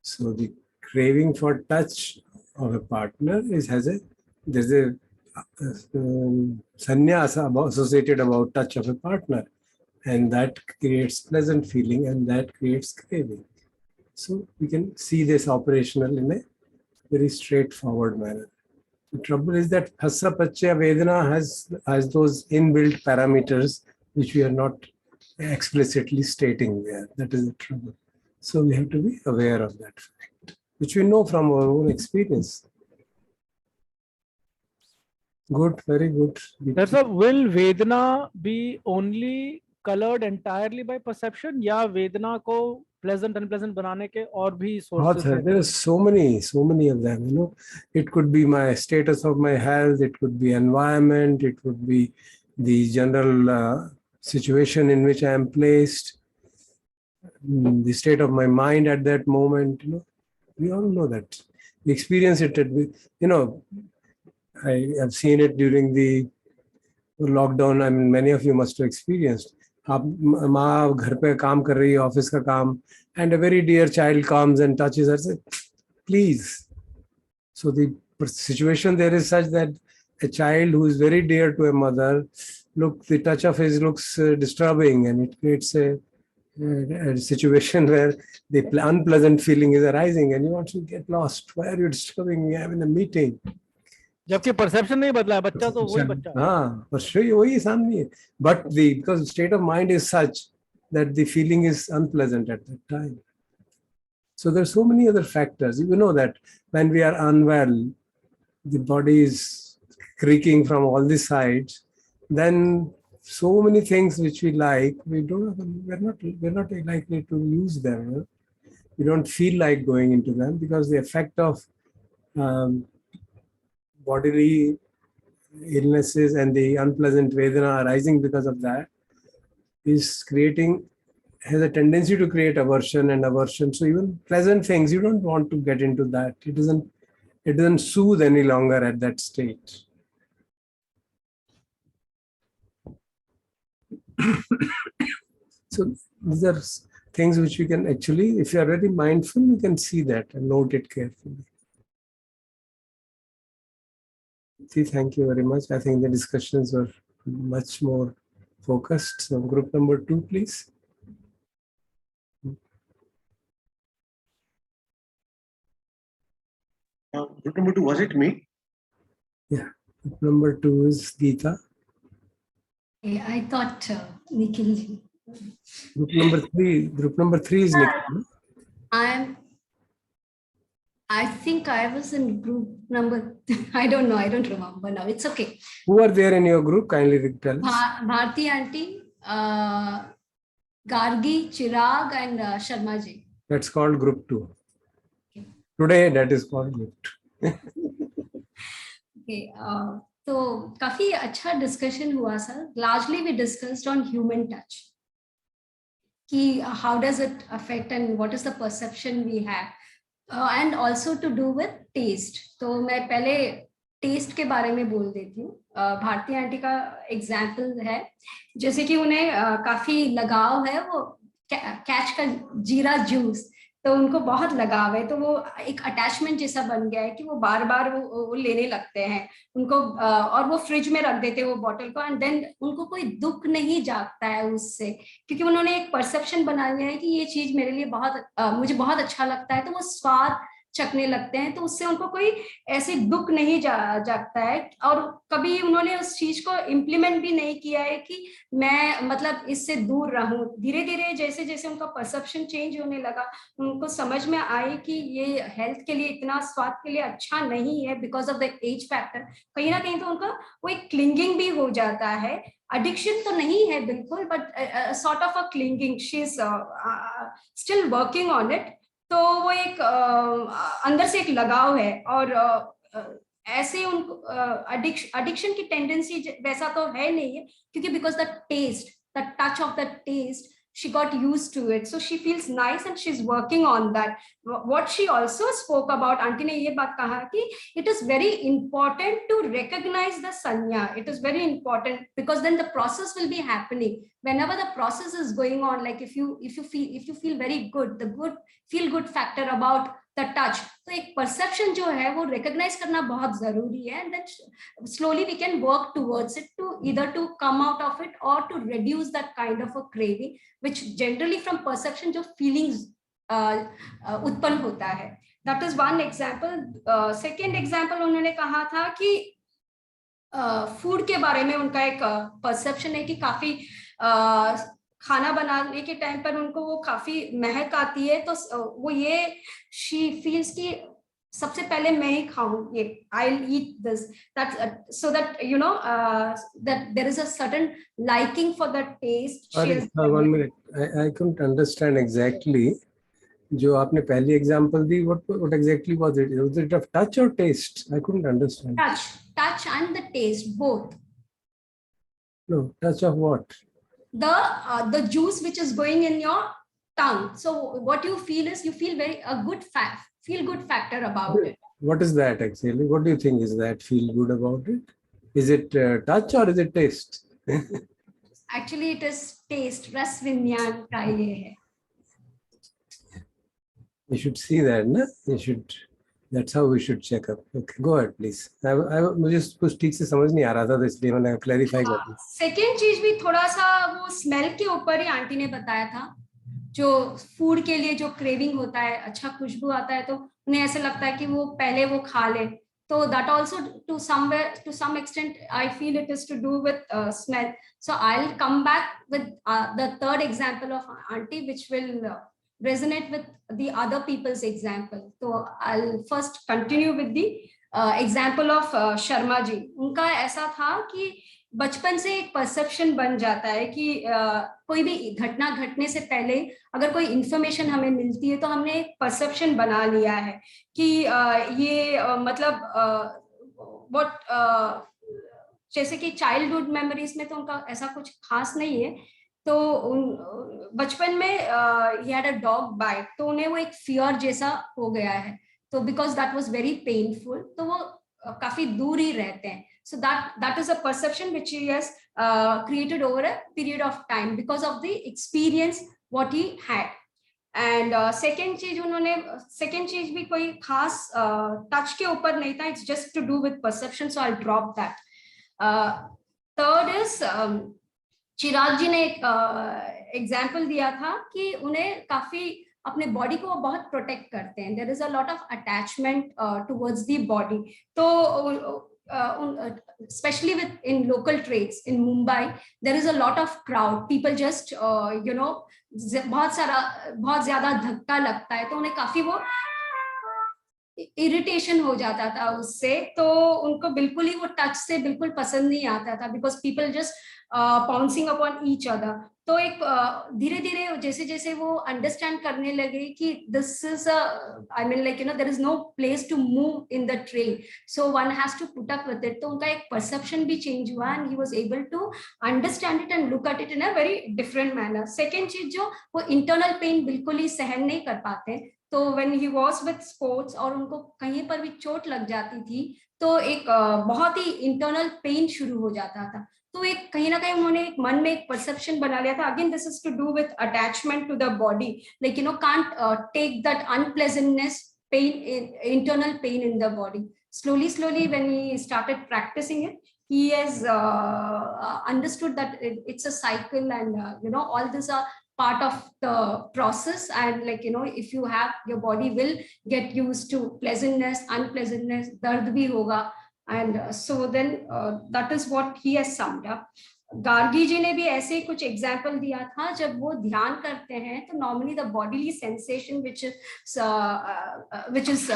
So the craving for touch of a partner there's a Sanya associated about touch of a partner, and that creates pleasant feeling and that creates craving. So we can see this operational in a very straightforward manner. The trouble is that Phassa Pachya Vedana has those inbuilt parameters which we are not explicitly stating there. That is the trouble. So we have to be aware of that fact, which we know from our own experience. Good, very good. Therefore, will Vedana be only colored entirely by perception, या Vedana को pleasant unpleasant बनाने के और भी sources हैं? There are so many of them, you know. It could be my status of my health, it could be environment, it could be the general situation in which I am placed, the state of my mind at that moment, you know. We all know that. We experience it, you know. I have seen it during the lockdown, I mean, many of you must have experienced. आप माँ घर पे काम कर रही है, office का काम, and a very dear child comes and touches her, say, please. So the situation there is such that a child who is very dear to a mother, look, the touch of his looks disturbing, and it creates a situation where the unpleasant feeling is arising, and you want to get lost. Why are you disturbing me? I'm in a meeting. जबकि perception नहीं बदला है, बच्चा तो वही बच्चा है. हाँ, वही सामने है. But because state of mind is such that the feeling is unpleasant at that time. So there's so many other factors. You know that when we are unwell, the body is creaking from all the sides. Then so many things which we like, we're not likely to use them. We don't feel like going into them because the effect of bodily illnesses and the unpleasant Vedana arising because of that has a tendency to create aversion and aversion. So even pleasant things, you don't want to get into that. It doesn't soothe any longer at that state. So these are things which we can actually, if you are very mindful, you can see that and note it carefully. Thank you very much. I think the discussions were much more focused. So group number 2, please. Group number 2, was it me? Yeah, group number 2 is Geeta. Yeah, I thought Nikhil. Group number 3 is Nikhil. I think I was in group number, I don't know, I don't remember now. It's okay. Who are there in your group? Kindly tell us. Bharti auntie, Gargi, Chirag, and Sharma ji. That's called group 2. Okay. Today that is called group 2. Okay. तो काफी अच्छा discussion हुआ sir. Largely we discussed on human touch. कि how does it affect and what is the perception we have. And also to do with taste. तो मैं पहले test के बारे में बोल देती हूँ. भारती आंटी का एग्जाम्पल है, जैसे कि उन्हें काफी लगाव है वो कैच का जीरा जूस, तो उनको बहुत लगाव है, तो वो एक अटैचमेंट जैसा बन गया है कि वो बार बार वो लेने लगते हैं उनको, और वो फ्रिज में रख देते हैं वो बॉटल को, एंड देन उनको कोई दुख नहीं जागता है उससे, क्योंकि उन्होंने एक परसेप्शन बना लिया है कि ये चीज मेरे लिए मुझे बहुत अच्छा लगता है, तो वो स्वाद चखने लगते हैं, तो उससे उनको कोई ऐसे दुख नहीं जागता है. और कभी उन्होंने उस चीज को इम्प्लीमेंट भी नहीं किया है कि मैं मतलब इससे दूर रहूं. धीरे धीरे जैसे जैसे उनका परसेप्शन चेंज होने लगा, उनको समझ में आए कि ये हेल्थ के लिए इतना स्वाद के लिए अच्छा नहीं है because of the age factor. कहीं ना कहीं तो उनका वो एक क्लिंगिंग भी हो जाता है. एडिक्शन तो नहीं है बिल्कुल, but sort of a clinging. She is still working on it. तो वो एक अंदर से एक लगाव है, और ऐसे उनको एडिक्शन की टेंडेंसी वैसा तो है नहीं है, क्योंकि because the taste, the touch of the taste, she got used to it, so she feels nice and she's working on that. What she also spoke about, auntie ne ye baat kaha ki it is very important to recognize the sanya. It is very important because then the process will be happening. Whenever the process is going on, like if you feel very good, the good feel good factor about the touch, तो एक perception जो है वो recognize करना बहुत जरूरी है, and then slowly we can work towards it to either to come out of it or to reduce that kind of a craving, which generally from perception जो feelings उत्पन्न होता है. That is one example. Second example उन्होंने कहा था कि food के बारे में उनका एक परसेप्शन है कि काफी खाना बनाने के टाइम पर उनको वो काफी महक आती है, तो वो ये शी फील्स कि सबसे पहले मैं ही खाऊं ये, I'll eat this, that so that you know that there is a certain liking for the taste. Sorry, 1 minute, I couldn't understand exactly. जो आपने पहली example the, what exactly was it? Was it of touch or taste? I couldn't understand. Touch and the taste both. No, touch of what? The juice which is going in your tongue. So what you feel is you feel feel good factor about it. What is that actually? What do you think is that feel good about it? Is it touch or is it taste? Actually, it is taste. रस विज्ञान का ये है. You should see that, na? You should. That's how we should check up. Okay, go ahead, please. मुझे कुछ ठीक से समझ नहीं आ रहा था, तो इसलिए मैंने क्लैरिफाई कर दिया. सेकेंड चीज भी थोड़ा सा वो स्मेल के ऊपर ही आंटी ने बताया था. जो फूड के लिए जो क्रेविंग होता है, अच्छा खुशबू आता है तो उन्हें ऐसे लगता है कि वो पहले वो खा ले. तो that also to some extent I feel it is to do with smell. So I'll come back with the third example of auntie, which will resonate with the other people's example. So I'll first continue with the example of Sharma ji. उनका ऐसा था कि बचपन से एक perception बन जाता है कि कोई भी घटना घटने से पहले अगर कोई इंफॉर्मेशन हमें मिलती है तो हमने एक परसेप्शन बना लिया है कि ये मतलब व्हाट जैसे कि चाइल्डहुड मेमोरीज में तो उनका ऐसा कुछ खास नहीं है. तो बचपन में ही हैड अ डॉग बाइट, तो उन्हें वो एक फियर जैसा हो गया है. तो because that was very painful, तो वो काफी दूर ही रहते हैं. So that is a perception which he has created over a period of time because of the experience what he had. And second चीज भी कोई खास touch के ऊपर नहीं था. It's just to do with perception, so I'll drop that. Third is चिराग जी ने एक एग्जाम्पल दिया था कि उन्हें काफी अपने बॉडी को बहुत प्रोटेक्ट करते हैं. There is a lot of attachment towards the body. तो especially with in local trains in Mumbai, there is a lot of crowd. People just बहुत ज्यादा धक्का लगता है तो उन्हें काफी वो इरिटेशन हो जाता था उससे. तो उनको बिल्कुल ही वो टच से बिल्कुल पसंद नहीं आता था because people just pouncing upon each other. तो एक धीरे धीरे जैसे जैसे वो अंडरस्टैंड करने लगे कि this is I mean like there is no place to move in the train, so one has to put up with it. तो उनका एक परसेप्शन भी चेंज हुआ and he was able to understand it and look at it in a very different manner. Second चीज, जो वो internal pen बिल्कुल ही सहन नहीं कर पाते, तो when he was with sports और उनको कहीं पर भी चोट लग जाती थी तो एक बहुत ही इंटरनल पेन शुरू हो जाता था. तो एक कहीं ना कहीं उन्होंने एक मन में एक परसेप्शन बना लिया था. Again this is to do with attachment to the body, like can't take that unpleasantness pain, internal pain in the body. Slowly when he started practicing it, he has understood that it's a cycle and all these are part of the process. And if you have, your body will get used to pleasantness, unpleasantness, dard bhi hoga. And so then that is what he has summed up. Gargi ji ने भी ऐसे ही कुछ example दिया था. जब वो ध्यान करते हैं तो normally the bodily sensation which is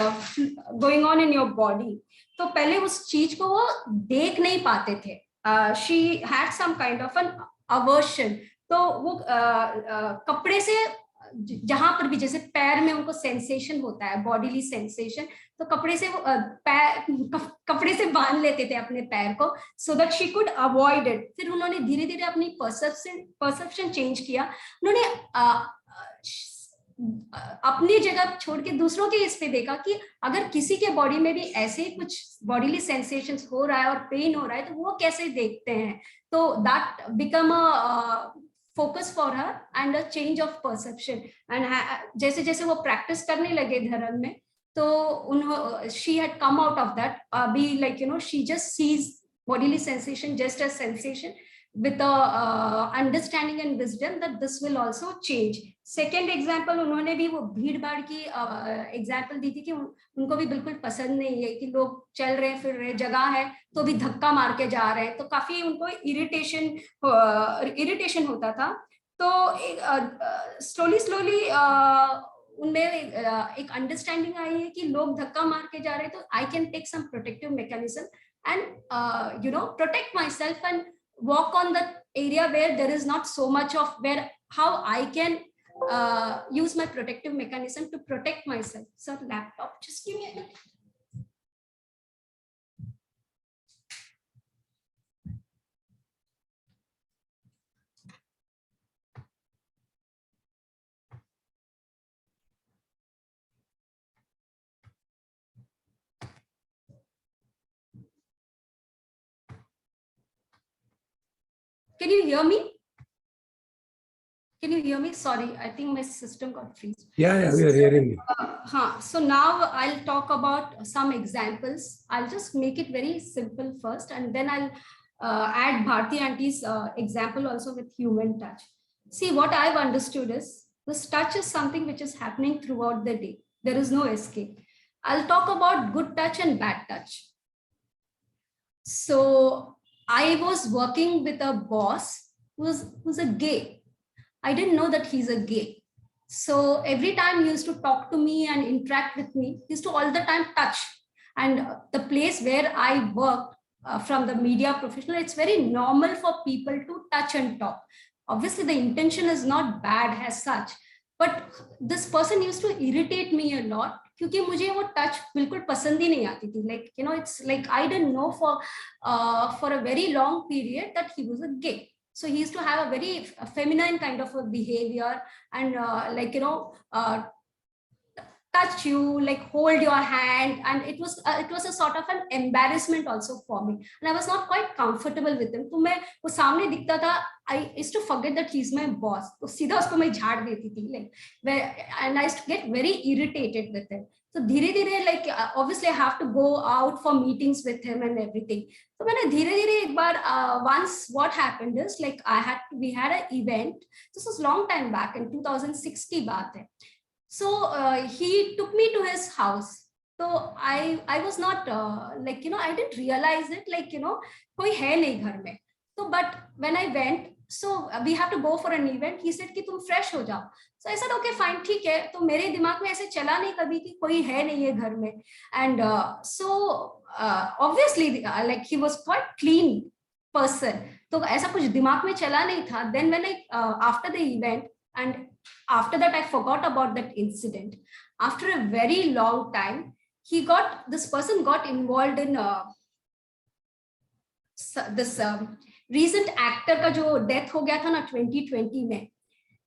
going on in your body, तो पहले उस चीज को वो देख नहीं पाते थे. she had some kind of an aversion. तो वो कपड़े से जहां पर भी, जैसे पैर में उनको सेंसेशन होता है, बॉडीली सेंसेशन, तो कपड़े से वो कपड़े से बांध लेते थे अपने पैर को so that she could avoid it. फिर उन्होंने धीरे धीरे अपनी परसेप्शन चेंज किया. उन्होंने अपनी जगह छोड़ के दूसरों के इस पे देखा कि अगर किसी के बॉडी में भी ऐसे कुछ बॉडीली सेंसेशंस हो रहा है और पेन हो रहा है तो वो कैसे देखते हैं. तो that become a focus for her and a change of perception. And जैसे जैसे वो practice करने लगे धर्म में, तो she had come out of that. Be she just sees bodily sensation just as sensation with a understanding and wisdom that this will also change. Second example, उन्होंने भी वो भीड़ भाड़ की एग्जाम्पल दी थी कि उनको भी बिल्कुल पसंद नहीं है कि लोग चल रहे फिर रहे, जगह है तो भी धक्का मार के जा रहे हैं. तो काफी उनको इरिटेशन होता था. तो स्लोली उनमें एक अंडरस्टैंडिंग आई है कि लोग धक्का मार के जा रहे हैं तो I can take some protective mechanism and protect myself and walk on the area where there is not so much of how I can use my protective mechanism to protect myself. So laptop, just give me a minute. Can you hear me? Can you hear me? Sorry, I think my system got freeze. Yeah, we are hearing you. So now I'll talk about some examples. I'll just make it very simple first, and then I'll add Bharti Auntie's example also with human touch. See, what I've understood is this touch is something which is happening throughout the day. There is no escape. I'll talk about good touch and bad touch. So I was working with a boss who's a gay. I didn't know that he's a gay. So every time he used to talk to me and interact with me, he used to all the time touch. And the place where I worked from the media professional, it's very normal for people to touch and talk. Obviously, the intention is not bad as such, but this person used to irritate me a lot क्योंकि मुझे वो touch बिल्कुल पसंद ही नहीं आती थी. Like, you know, it's like I didn't know for a very long period that he was a gay. So he used to have a very feminine kind of a behavior and like, you know, touch you, like hold your hand, and it was a sort of an embarrassment also for me, and I was not quite comfortable with him. तो मैं वो सामने दिखता था, I used to forget that he's my boss. तो सीधा उसको मैं झाड़ देती थी, like, and I used to get very irritated with him. So धीरे-धीरे, like, obviously I have to go out for meetings with him and everything. So मैंने धीरे-धीरे एक बार once what happened is, like, we had an event. This was long time back in 2006 की बात है. So he took me to his house. So I was not like, you know, I didn't realize it, like, you know, कोई है नहीं घर में. So but when I went, so we have to go for an event. He said कि तुम fresh हो जाओ. So I said okay fine, ठीक है. तो मेरे दिमाग में ऐसे चला नहीं कभी कि कोई है नहीं है घर में. And so obviously like he was quite clean person. तो ऐसा कुछ दिमाग में चला नहीं था. Then when I after the event, and after that I forgot about that incident. After a very long time, this person got involved in this recent actor का जो death हो गया था ना 2020 में.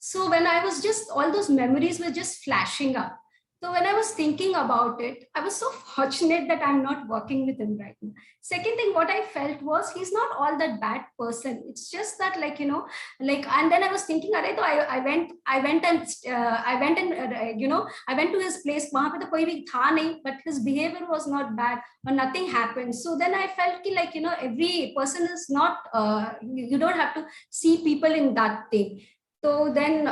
So when I was just, all those memories were just flashing up. So when I was thinking about it, I was so fortunate that I'm not working with him right now. Second thing, what I felt was he's not all that bad person. It's just that, like, you know, like, and then I was thinking, so I went to his place. वहाँ पे तो कोई भी था नहीं, but his behavior was not bad, or nothing happened. So then I felt like, you know, every person is not, you don't have to see people in that thing. So then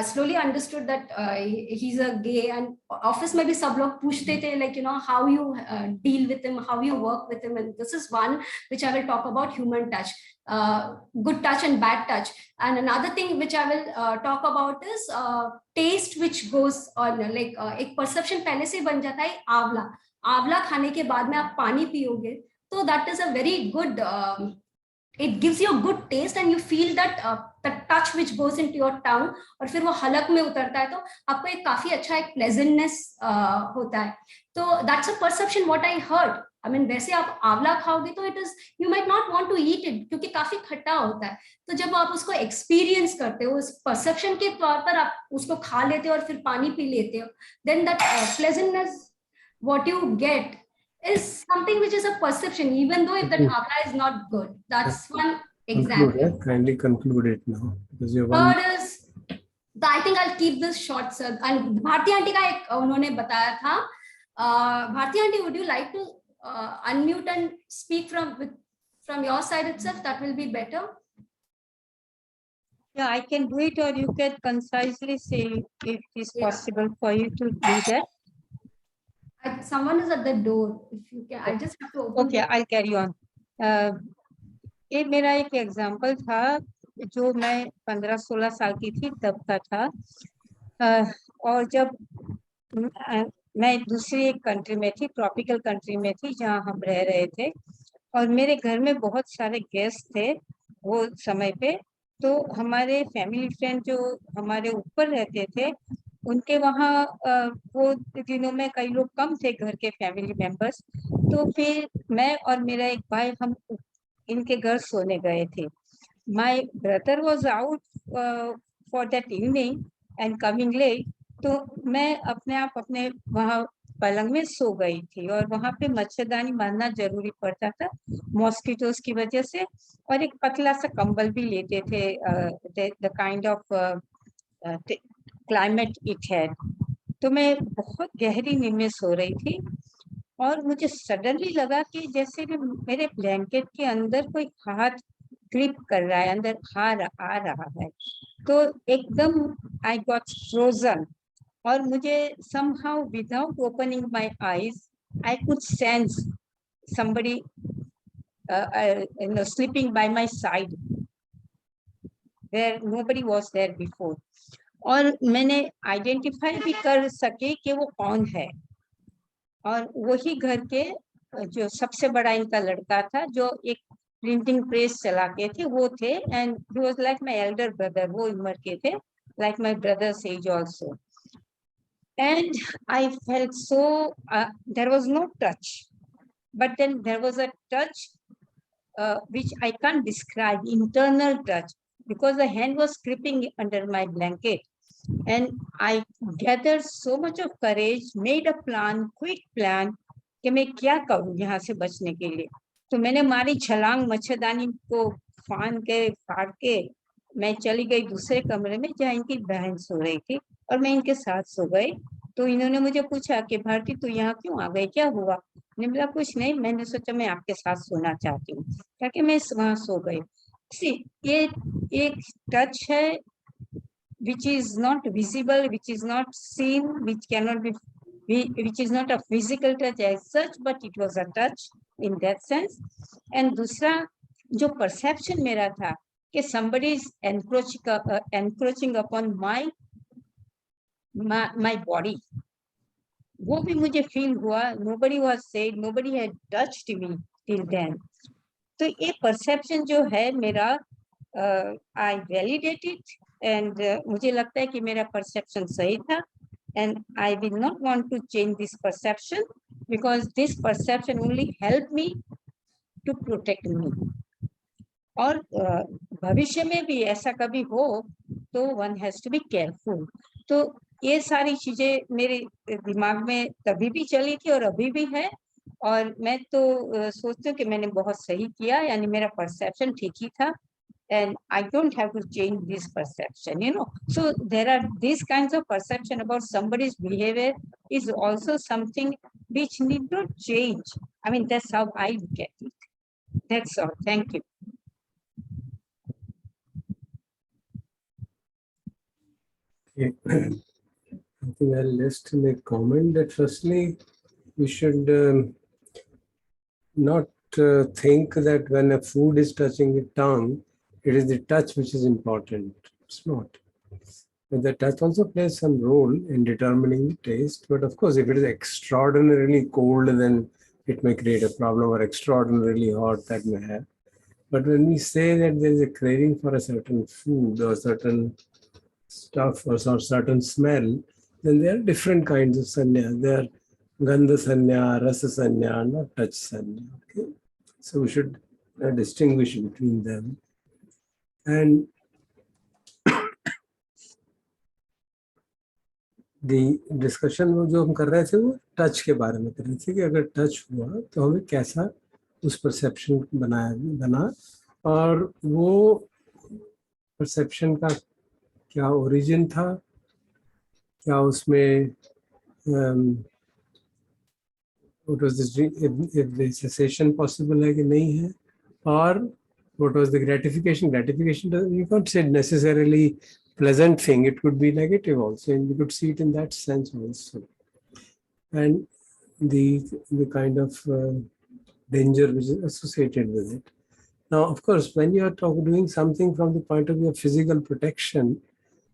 slowly understood that he's a gay, and office में भी सब लोग पूछते थे, like, you know, how you deal with him, how you work with him. And this is one which I will talk about, human touch, good touch and bad touch. And another thing which I will talk about is taste which goes on, like एक perception पहले से बन जाता है आंवला खाने के बाद में आप पानी पियोगे, तो that is a very good it gives you a good taste, and you feel that the touch which goes into your tongue, और फिर वो हलक में उतरता है, तो आपको एक काफी अच्छा एक pleasantness होता है. तो that's a perception what I heard. I mean, वैसे आप आंवला खाओगे तो it is, you might not want to eat it क्योंकि काफी खट्टा होता है. तो जब आप उसको experience करते हो, उस perception के तौर पर आप उसको खा लेते हो और फिर पानी पी लेते हो, then that pleasantness what you get is something which is a perception, even though if that avla is not good. That's one example. Kindly conclude it now, because you're Third is, I think I'll keep this short, sir. And Bharti aunty का एक उन्होंने बताया था. Bharti aunty, would you like to unmute and speak from your side itself? That will be better. Yeah, I can do it, or you can concisely say if it is possible for you to do that. Someone is at the door. If you can, I just have to open. Okay, I'll carry on. ये मेरा एक example था जो मैं 15-16 साल की थी तब का था, और जब मैं दूसरी एक कंट्री में थी, ट्रॉपिकल कंट्री में थी जहाँ हम रह रहे थे, और मेरे घर में बहुत सारे गेस्ट थे वो समय पे. तो हमारे फैमिली फ्रेंड जो हमारे ऊपर रहते थे, उनके वहाँ वो दिनों में कई लोग कम थे घर के फैमिली मेंबर्स. तो फिर मैं और मेरा एक भाई हम इनके घर सोने गए थे. My brother was out for that evening and coming late. तो मैं अपने आप अपने वहाँ पलंग में सो गई थी और वहां पे मच्छरदानी बांधना जरूरी पड़ता था मॉस्किटोज की वजह से, और एक पतला सा कंबल भी लेते थे, the kind of climate it है। तो मैं बहुत गहरी नींद में सो रही थी और मुझे सडनली लगा कि जैसे कि मेरे ब्लैंकेट के अंदर कोई हाथ ग्रिप कर रहा है, अंदर आ रहा है। तो एकदम आई गॉट फ्रोजन और मुझे somehow without opening my eyes I could sense somebody sleeping by my side where nobody was there before, और मैंने आइडेंटिफाई भी कर सके कि वो कौन है, और वही घर के जो सबसे बड़ा इनका लड़का था जो एक प्रिंटिंग प्रेस चलाते थे वो थे, and he was like my elder brother, वो उम्र के थे, like my brother's age also. And I felt so, there was no touch, but then there was a touch which I can't describe, internal touch, because the hand was creeping under my blanket. And I gathered so much of courage, made a plan, quick plan, कि मैं क्या करूं यहाँ से बचने के लिए। तो मैंने मारी छलांग, मच्छरदानी को फाड़ के मैं चली गई दूसरे कमरे में जहाँ इनकी बहन सो रही थी, और मैं इनके साथ सो गई। तो इन्होंने मुझे पूछा कि भारती तू यहाँ क्यों आ गई, क्या हुआ? मैंने बोला कुछ नहीं, मैंने सोचा मैं आपके साथ सोना चाहती हूँ, ताकि मैं वहां सो गई। ये एक टच है which is not visible, which is not seen, which cannot be, which is not a physical touch as such, but it was a touch in that sense. And दूसरा जो perception मेरा था कि somebody is encroaching upon my body, वो भी मुझे feel हुआ। Nobody was said, nobody had touched me till then. तो ये perception जो है मेरा, I validate it, and मुझे लगता है कि मेरा perception सही था, and I will not want to change this perception because this perception only helped me to protect me. और भविष्य में भी ऐसा कभी हो तो one has to be careful. तो ये सारी चीजें मेरे दिमाग में तभी भी चली थी और अभी भी है, और मैं तो सोचती हूँ कि मैंने बहुत सही किया, यानी मेरा perception ठीक ही था, and I don't have to change this perception, you know. So there are these kinds of perception about somebody's behavior is also something which need not change. I mean, that's how I look at it. That's all. Thank you. Okay. I think I'll just make comment that firstly, we should not think that when a food is touching the tongue, it is the touch which is important. It's not. But the touch also plays some role in determining the taste. But of course, if it is extraordinarily cold, then it may create a problem, or extraordinarily hot, that may have. But when we say that there is a craving for a certain food or certain stuff or certain smell, then there are different kinds of sanya. There are gandha sanya, rasa sanya, not touch sanya. Okay? So we should distinguish between them. And the discussion जो हम कर रहे थे वो touch के बारे में कर रहे थे कि अगर टच हुआ तो हमें कैसा उस परसेप्शन बना, और वो परसेप्शन का क्या ओरिजिन था, क्या उसमें what was this dream, if the cessation possible है कि नहीं है, और what was the gratification. You can't say necessarily pleasant thing, it could be negative also, and you could see it in that sense also. And the kind of danger which is associated with it. Now, of course, when you are doing something from the point of view of physical protection,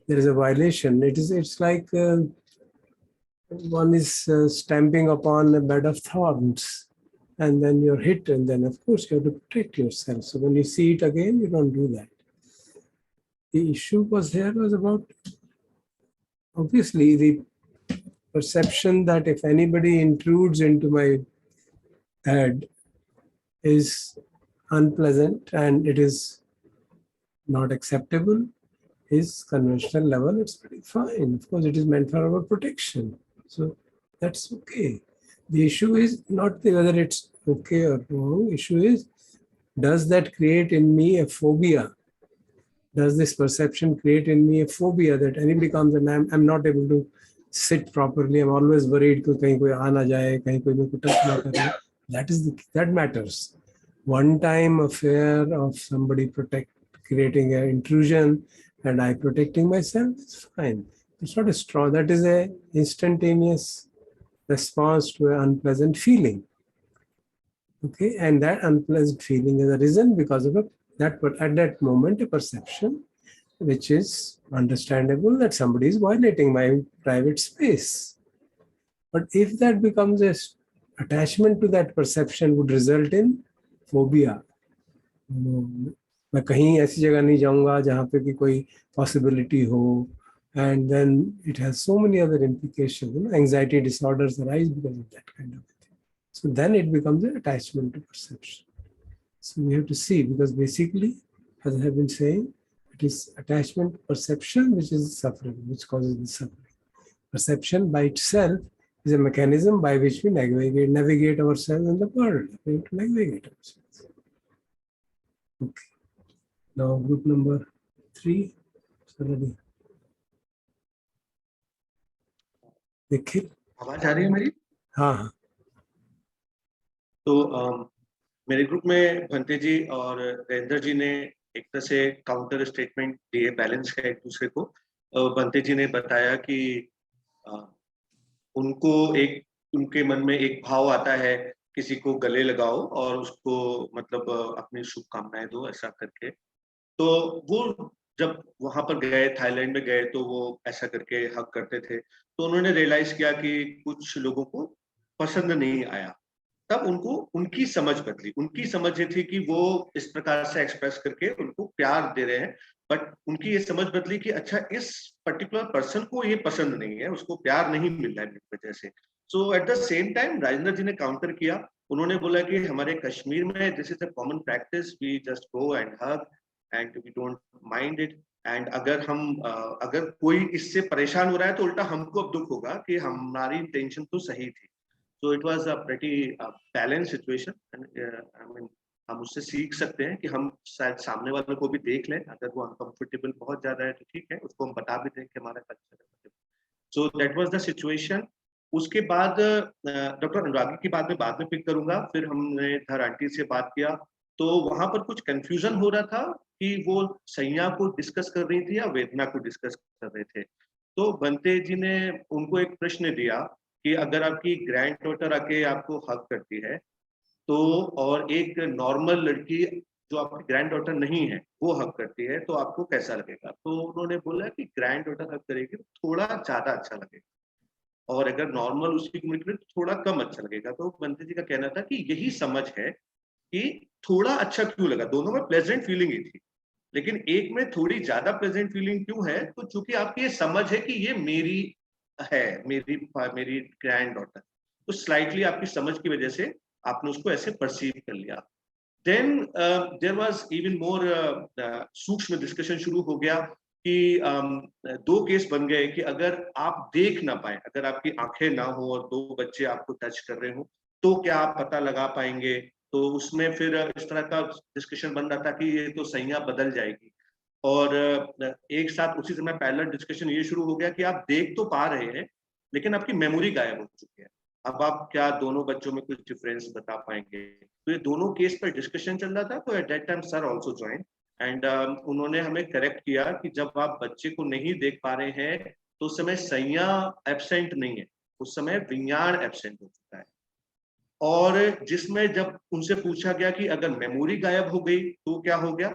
there is a violation. It's like one is stamping upon a bed of thorns, and then you're hit, and then of course you have to protect yourself. So when you see it again, you don't do that. The issue was about obviously the perception that if anybody intrudes into my head is unpleasant and it is not acceptable, is conventional level, it's pretty fine. Of course, it is meant for our protection. So That's okay. The issue is not whether it's okay or wrong. Issue is, does that create in me a phobia? Does this perception create in me a phobia that anybody comes and I'm not able to sit properly? I'm always worried कि कहीं कोई आ ना जाए, कहीं कोई मेरे को touch ना करे. That matters. One time affair of somebody creating an intrusion and I protecting myself, it's fine. It's not a straw. That is a instantaneous response to an unpleasant feeling. Okay, and that unpleasant feeling has arisen because of at that moment a perception which is understandable that somebody is violating my private space. But if that becomes a attachment to that perception would result in phobia. मैं कहीं ऐसी जगह नहीं जाऊंगा जहाँ पे कि कोई possibility हो, and then it has so many other implications. Anxiety disorders arise because of that kind of thing. So then it becomes an attachment to perception. So we have to see, because basically, as I have been saying, it is attachment to perception which is suffering, which causes the suffering. Perception by itself is a mechanism by which we navigate ourselves in the world. We have to navigate ourselves. Okay. Now group number 3. Sorry. देखिए आवाज आ रही है मेरी? हाँ. तो मेरे group में भंते जी और रेंद्र जी ने एक तरह से काउंटर स्टेटमेंट दिए, बैलेंस है एक दूसरे को. भंते जी ने बताया कि उनके मन में एक भाव आता है, किसी को गले लगाओ और उसको मतलब अपनी शुभकामनाएं दो, ऐसा करके. तो वो जब वहां पर गए, थाईलैंड में गए, तो वो ऐसा करके हक करते थे. तो उन्होंने रियलाइज किया कि कुछ लोगों को पसंद नहीं आया. तब उनको उनकी समझ बदली. उनकी समझ ये थी कि वो इस प्रकार से एक्सप्रेस करके उनको प्यार दे रहे हैं, बट उनकी ये समझ बदली कि अच्छा इस पर्टिकुलर पर्सन को ये पसंद नहीं है, उसको प्यार नहीं मिल रहा है मेरी वजह से. So at the same time Rajendra ji ने काउंटर किया. उन्होंने बोला कि हमारे कश्मीर में this is a common practice, we just go and hug and we don't mind it. And अगर कोई इससे परेशान हो रहा है तो उल्टा हमको अब दुख होगा कि हमारी इंटेंशन तो सही थी. So it was a pretty balanced situation, and I mean हम उससे सीख सकते हैं कि हम शायद सामने वाले को भी देख लें. अगर वो अनकंफर्टेबल बहुत ज्यादा है तो ठीक है, उसको हम बता भी दें कि हमारा कल्चर है. So that was the situation. उसके बाद डॉक्टर अनुरागी की बात में बाद में पिक करूंगा. फिर हमने धर आंटी से बात किया, तो वहां पर कुछ कंफ्यूजन हो रहा था कि वो संज्ञा को डिस्कस कर रही थी या वेदना को डिस्कस कर रहे थे. तो बंते जी ने उनको एक प्रश्न दिया कि अगर आपकी ग्रैंड डॉटर आके आपको हक करती है तो, और एक नॉर्मल लड़की जो आपकी ग्रैंड डॉटर नहीं है वो हक करती है, तो आपको कैसा लगेगा. तो उन्होंने बोला कि ग्रैंड डॉटर हक करेगी तो थोड़ा ज्यादा अच्छा लगेगा, और अगर नॉर्मल उसकी उम्र की तो थोड़ा कम अच्छा लगेगा. तो बंते जी का कहना था कि यही समझ है कि थोड़ा अच्छा क्यों लगा. दोनों में प्लेजेंट फीलिंग ही थी, लेकिन एक में थोड़ी ज्यादा प्लेजेंट फीलिंग क्यों है, तो चूंकि आपकी ये समझ है कि ये मेरी है, मेरी ग्रैंड डॉटर, तो स्लाइटली आपकी समझ की वजह से आपने उसको ऐसे परसीव कर लिया. Then there was even more सूक्ष्म डिस्कशन शुरू हो गया कि दो केस बन गए कि अगर आप देख ना पाए, अगर आपकी आंखें ना हो और दो बच्चे आपको टच कर रहे हो, तो क्या आप पता लगा पाएंगे. तो उसमें फिर इस तरह का डिस्कशन बन रहा था कि ये तो संज्ञा बदल जाएगी. और एक साथ उसी समय पैरेलल डिस्कशन ये शुरू हो गया कि आप देख तो पा रहे हैं लेकिन आपकी मेमोरी गायब हो चुकी है. अब आप क्या दोनों बच्चों में कुछ डिफरेंस बता पाएंगे. तो ये दोनों केस पर डिस्कशन चल रहा था. तो at that time sir also join and उन्होंने हमें करेक्ट किया कि जब आप बच्चे को नहीं देख पा रहे हैं तो उस समय संज्ञा एब्सेंट नहीं है, उस समय विज्ञान एब्सेंट हो चुका है. और जिसमें जब उनसे पूछा गया कि अगर मेमोरी गायब हो गई तो क्या हो गया,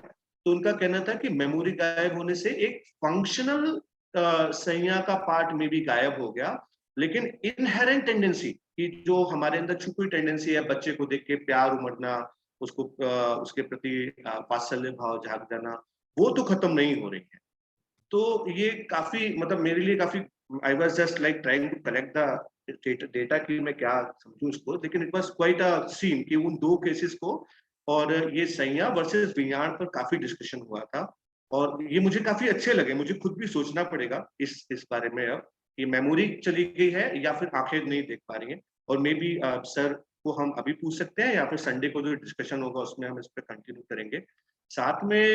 तो उनका कहना था कि मेमोरी गायब होने से एक फंक्शनल संज्ञा का पार्ट में भी गायब हो गया, लेकिन इनहेरेंट टेंडेंसी कि जो हमारे अंदर छुपी हुई टेंडेंसी है बच्चे को देख के प्यार उमड़ना, उसको उसके प्रति वात्सल्य भाव जाग जाना, वो तो खत्म नहीं हो रही है. तो ये काफी मतलब मेरे लिए काफी, I was just like trying to collect the data कि मैं क्या समझूं इसको, लेकिन it was quite a scene कि उन दो केसेस को और ये संज्ञा वर्सेस विज्ञान पर काफी डिस्कशन हुआ था. और ये मुझे काफी अच्छे लगे. मुझे खुद भी सोचना पड़ेगा इस बारे में अब कि मेमोरी चली गई है या फिर आंखें नहीं देख पा रही हैं। और मे बी सर को हम अभी पूछ सकते हैं या फिर संडे को जो डिस्कशन होगा उसमें हम इस पर कंटिन्यू करेंगे। साथ में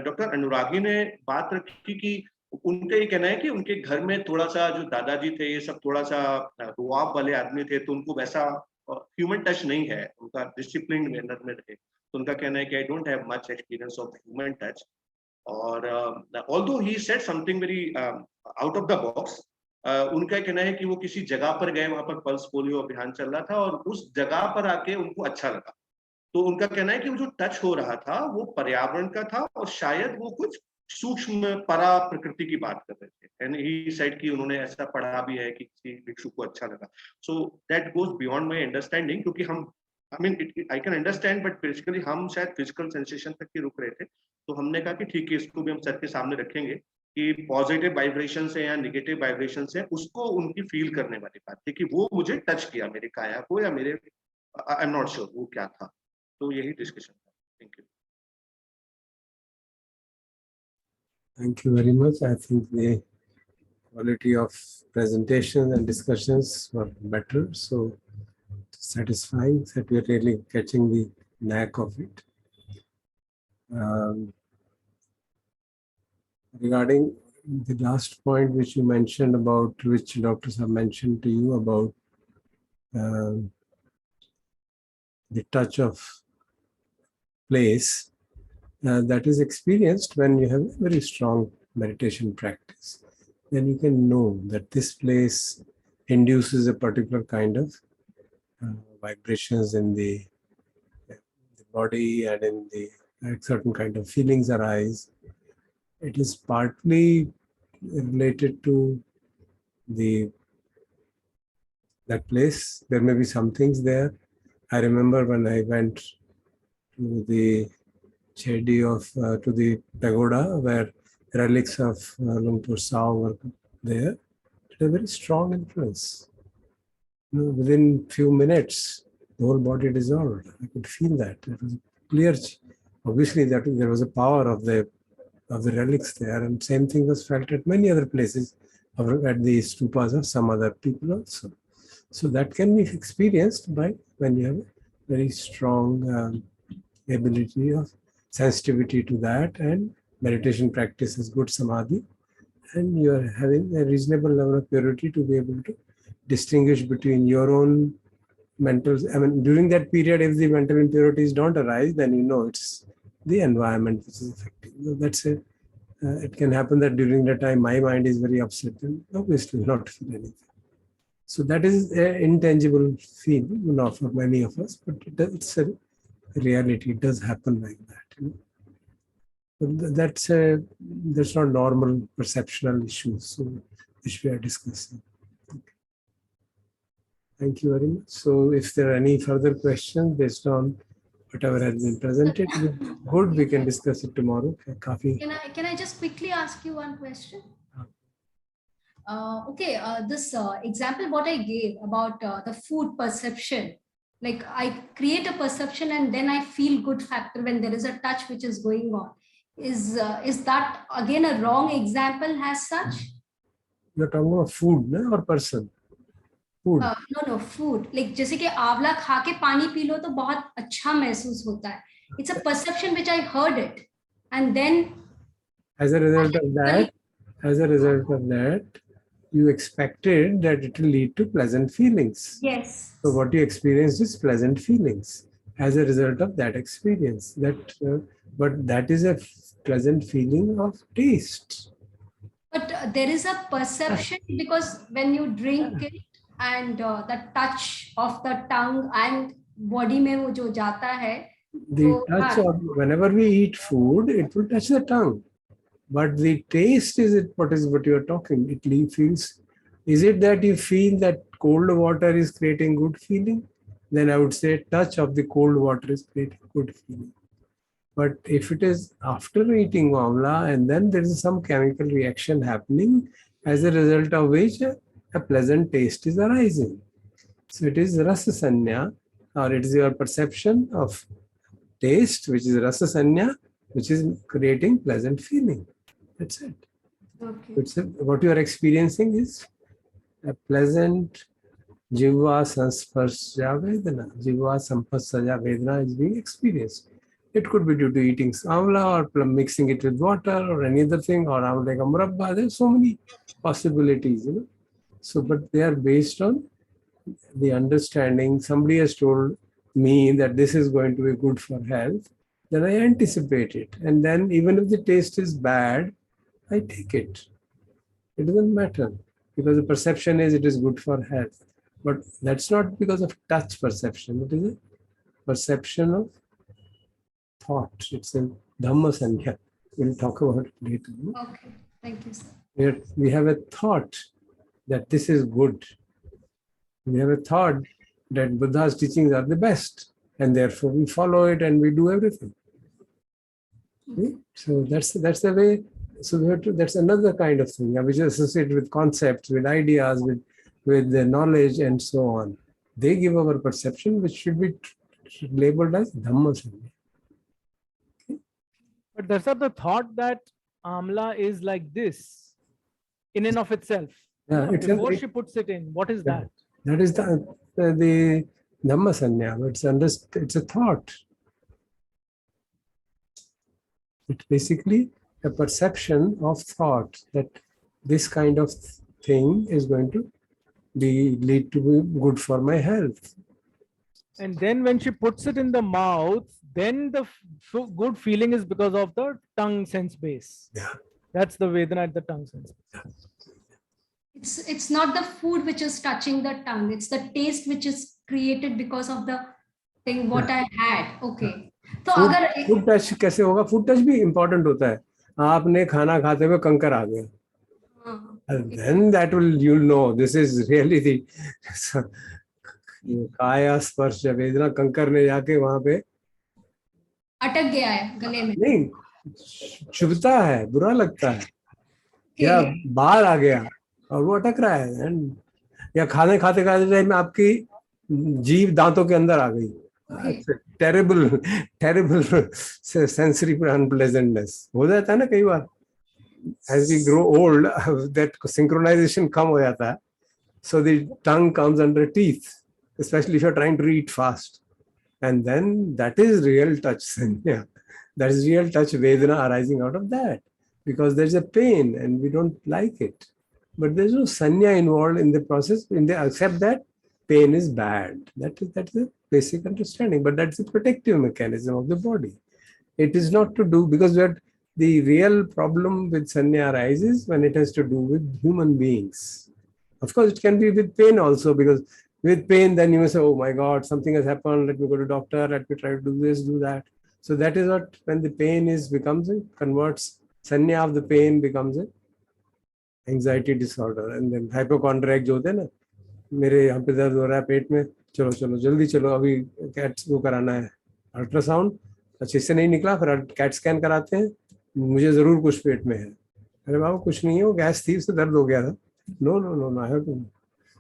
डॉक्टर अनुरागी ने बात रखी कि उनका ये कहना है कि उनके घर में थोड़ा सा जो दादाजी थे ये सब थोड़ा सा रुआब वाले आदमी थे, तो उनको वैसा ह्यूमन टच नहीं है, उनका डिसिप्लिन मैनर में रहे। तो उनका कहना है कि I don't have much experience of human touch. और although he said something very out of the box, उनका कहना है कि वो किसी जगह पर गए, वहां पर पल्स पोलियो अभियान चल रहा था और उस जगह पर आके उनको अच्छा लगा। तो उनका कहना है कि वो जो टच हो रहा था वो पर्यावरण का था और शायद वो कुछ सूक्ष्म परा प्रकृति की बात कर रहे थे। एंड ही सेड कि उन्होंने ऐसा पढ़ा भी है कि किसी भिक्षु को अच्छा लगा। So that goes beyond my understanding, क्योंकि हम I mean I can understand, but basically हम शायद फिजिकल सेंसेशन तक ही रुक रहे थे। तो हमने कहा कि ठीक है, इसको भी हम सर के सामने रखेंगे कि पॉजिटिव वाइब्रेशन है या नेगेटिव वाइब्रेशन है, उसको उनकी फील करने वाली बात थी कि वो मुझे टच किया मेरी काया को, या मेरे आई एम नॉट श्योर वो क्या था। तो यही डिस्कशन था। Thank you. Thank you very much. I think the quality of presentations and discussions were better, so satisfying that we are really catching the knack of it. Regarding the last point which you mentioned about, which doctors have mentioned to you about the touch of place, that is experienced when you have a very strong meditation practice. Then you can know that this place induces a particular kind of vibrations in the body, and in the certain kind of feelings arise. It is partly related to that place. There may be some things there. I remember when I went to the Chedi to the pagoda where relics of Lumpur Sao were there. It had a very strong influence. Within few minutes, the whole body dissolved. I could feel that. It was clear. Obviously, that there was a power of the relics there, and same thing was felt at many other places, at the stupas of some other people also. So that can be experienced by when you have a very strong ability of sensitivity to that, and meditation practice is good samadhi, and you are having a reasonable level of purity to be able to distinguish between your own mental, I mean, during that period, if the mental impurities don't arise, then you know it's the environment which is affecting. So that's it. It can happen that during the time my mind is very upset, and obviously not feel anything. So that is an intangible feel, not for many of us, but it's a reality. It does happen like that. But that's not normal perceptual issues, so which we are discussing. Okay. Thank you very much. So if there are any further questions based on whatever has been presented, good, we can discuss it tomorrow. Can I just quickly ask you one question? Okay, this example what I gave about the food perception, like I create a perception and then I feel good factor when there is a touch which is going on. Is that again a wrong example as such? You're talking about food, no, or person? Food. No, food. Like जैसे कि आंवला खा के पानी P low तो बहुत अच्छा महसूस होता है. It's a perception which I heard it, and then as a result of that, you expected that it will lead to pleasant feelings. Yes. So what you experienced is pleasant feelings as a result of that experience. But that is a pleasant feeling of taste. But there is a perception because when you drink it and the touch of the tongue and body में वो जो जाता है. The touch of, whenever we eat food, it will touch the tongue. But the taste is what you are talking. It feels. Is it that you feel that cold water is creating good feeling? Then I would say touch of the cold water is creating good feeling. But if it is after eating amla and then there is some chemical reaction happening as a result of which a pleasant taste is arising. So it is rasa sanya, or it is your perception of taste, which is rasa sanya, which is creating pleasant feeling. That's it. Okay. What you are experiencing is a pleasant Jivva Sansparsya Vedana. Jivva Samparsya Vedana is being experienced. It could be due to eating amla or mixing it with water or any other thing, or amla ka murabba. There's so many possibilities, you know. So, but they are based on the understanding. Somebody has told me that this is going to be good for health, then I anticipate it. And then even if the taste is bad, I take it. It doesn't matter, because the perception is it is good for health. But that's not because of touch perception. It is a perception of thought. It's a Dhamma Sangha. We'll talk about it later. Okay, thank you, sir. We have a thought that this is good. We have a thought that Buddha's teachings are the best, and therefore we follow it and we do everything. Okay? So that's the way. So we have to, that's another kind of thing, which is associated with concepts, with ideas, with the knowledge, and so on. They give our perception, which should be labeled as Dhamma Sangha. But there's the thought that amla is like this in and of itself. Yeah, Before she puts it in, what is that? That is the Dhamma Sanya. It's a thought. It's basically a perception of thought that this kind of thing is going to lead to be good for my health. And then when she puts it in the mouth, then the good feeling is because of the tongue sense base. Yeah. That's the Vedana at the tongue sense. It's not the food which is touching the tongue. It's the taste which is created because of the thing what I had. Okay. तो अगर food touch कैसे होगा? Food touch भी important होता है. आपने खाना खाते हुए कंकर आ गया. And then that you'll know this is really the काया स्पर्श वेदना. कंकर ने जाके वहां पे अटक गया है गले में. नहीं, चुभता है, बुरा लगता है, या बाहर आ गया और वो अटक रहा है. एंड या खाने खाते खाते टाइम में आपकी जीभ दांतों के अंदर आ गई. terrible sensory unpleasantness हो जाता है ना कई बार. As we grow old, that synchronization कम हो जाता है. So the tongue comes under teeth, especially if you're trying to eat fast. And then that is real touch. Yeah, that is real touch Vedana arising out of that, because there's a pain and we don't like it. But there's no sanya involved in the process, except that pain is bad. That's a basic understanding, but that's a protective mechanism of the body. It is not to do, because the real problem with sanya arises when it has to do with human beings. Of course, it can be with pain also, because with pain, then you may say, oh my God, something has happened, let me go to doctor, let me try to do this, do that. So that is what, when the pain converts, sanya of the pain becomes an anxiety disorder. And then hypochondriac जो होते हैं ना, मेरे यहाँ पे दर्द हो रहा है पेट में, चलो चलो जल्दी चलो, अभी कैट वो कराना है, अल्ट्रासाउंड, अच्छे से नहीं निकला, फिर कैट स्कैन कराते हैं, मुझे जरूर कुछ पेट में है. अरे बाबा कुछ नहीं है, वो गैस थी, उससे दर्द हो गया था. No, I have to.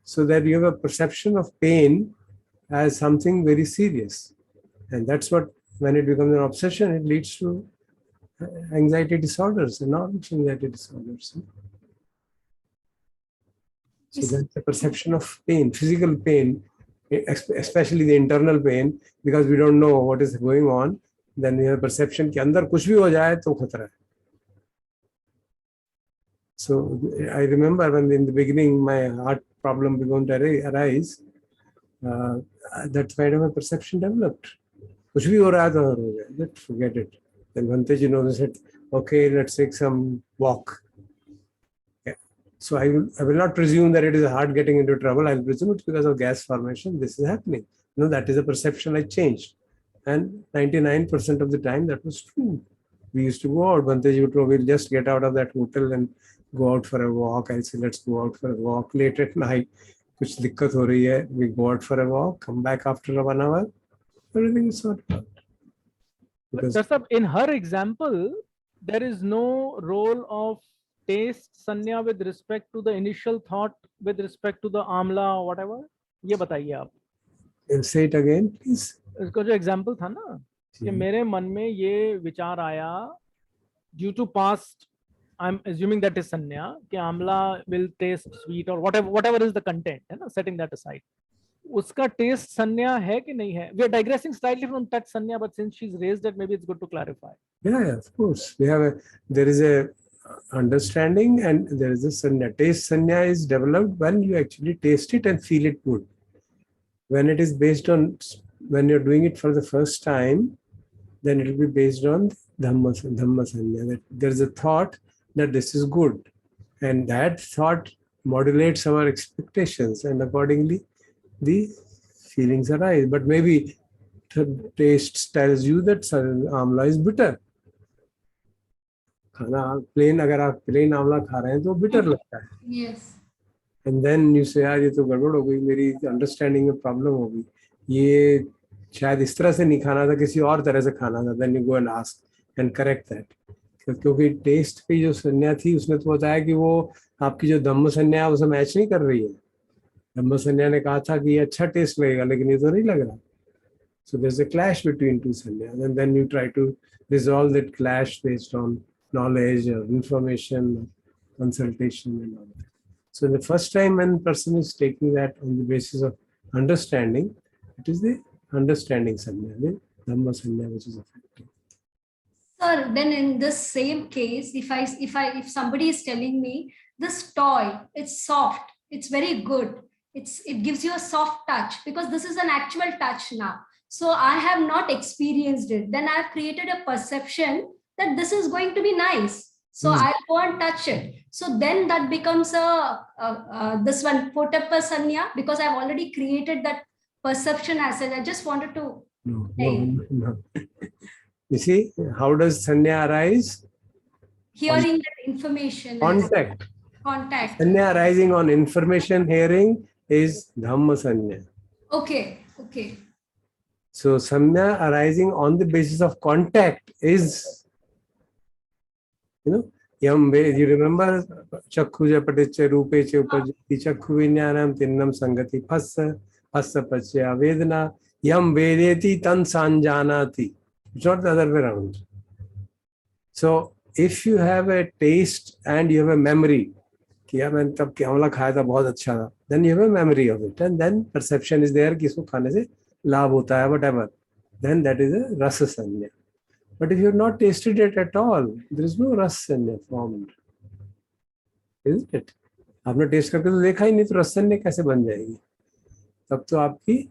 So that you have a perception of pain as something very serious. And that's what, when it becomes an obsession, it leads to anxiety disorders, enormous anxiety disorders. So that's the perception of pain, physical pain, especially the internal pain, because we don't know what is going on. Then we have perception कि अंदर कुछ भी हो जाए तो खतरा है. So I remember when in the beginning my heart problem began to arise, that kind of a perception developed. कुछ भी हो रहा है तो हो गया, just forget it. Then Bhante ji said, okay, let's take some walk. Okay. So I will not presume that it is heart getting into trouble. I will presume it's because of gas formation. This is happening. No, that is a perception I changed. And 99% of the time that was true. We used to go out. Bhante ji would say, we'll just get out of that hotel and go out for a walk. I'll say, let's go out for a walk late at night. Kuch dikkat ho rahi hai. We go out for a walk, come back after 1 hour. Everything is sorted out. But in her example, there is no role of taste sanya with respect to the initial thought, with respect to the amla or whatever. ये बताइए आप. Say it again, please. इसका जो example था ना, कि मेरे मन में ये विचार आया, due to past I'm assuming that is sanya, कि amla will taste sweet or whatever is the content, है ना, setting that aside. उसका taste sanya है कि नहीं है? We are digressing slightly from touch sanya, but since she's raised it, maybe it's good to clarify. Yeah, of course. There is a understanding and there is a sanya. Taste sanya is developed when you actually taste it and feel it good. When it is based on, when you're doing it for the first time, then it will be based on dhamma sanya. That there's a thought that this is good, and that thought modulates our expectations, and accordingly the feelings arise. But maybe the taste tells you that amla is bitter. खाना plane, अगर आप plane आंवला खा रहे हैं तो bitter लगता है. Yes. And then you say, यार ये तो गड़बड़ हो गई, मेरी अंडरस्टैंडिंग में प्रॉब्लम हो गई, ये शायद इस तरह से नहीं खाना था, किसी और तरह से खाना था. Then you go and ask and correct that. क्योंकि टेस्ट की जो संज्ञा थी उसने तो बताया कि वो आपकी जो धम्म संज्ञा है उसे मैच नहीं कर रही है. धम्म संज्ञा ने कहा था कि ये अच्छा टेस्ट लगेगा, लेकिन ये तो नहीं लग रहा. So there's a clash between two sannyas, and then you try to resolve that clash based on knowledge or information, consultation and all that. So the first time when person is taking that on the basis of understanding, it is the understanding sanya, the dhamma sanya which is effective. Sir, then in this same case, if somebody is telling me this toy, it's soft, it's very good, it gives you a soft touch, because this is an actual touch now. So I have not experienced it. Then I've created a perception that this is going to be nice. So I'll go and touch it. So then that becomes this one potappa sanya, because I've already created that perception as such. I just wanted to No. You see, how does sanya arise? hearing that information. Contact. Contact. Sanya arising on information hearing is dhamma sanya. Okay. Okay. So sanya arising on the basis of contact is, you remember Chakhuja Paticha Rupecha Upajiti Chakhu Vinyanam Tinnam Sangati Phassa Pachya Vedana Yam Vedeti Tan Sanjanati. It's not the other way around. So if you have a taste and you have a memory, then you have a memory of it, and then perception is there, whatever. Then that is a rasa sanya. But if you have not tasted it at all, there is no rasa sanya formed, isn't it? आपने test करके तो देखा ही नहीं, तो रस सन्या कैसे बन जाएगी? तब तो आपकी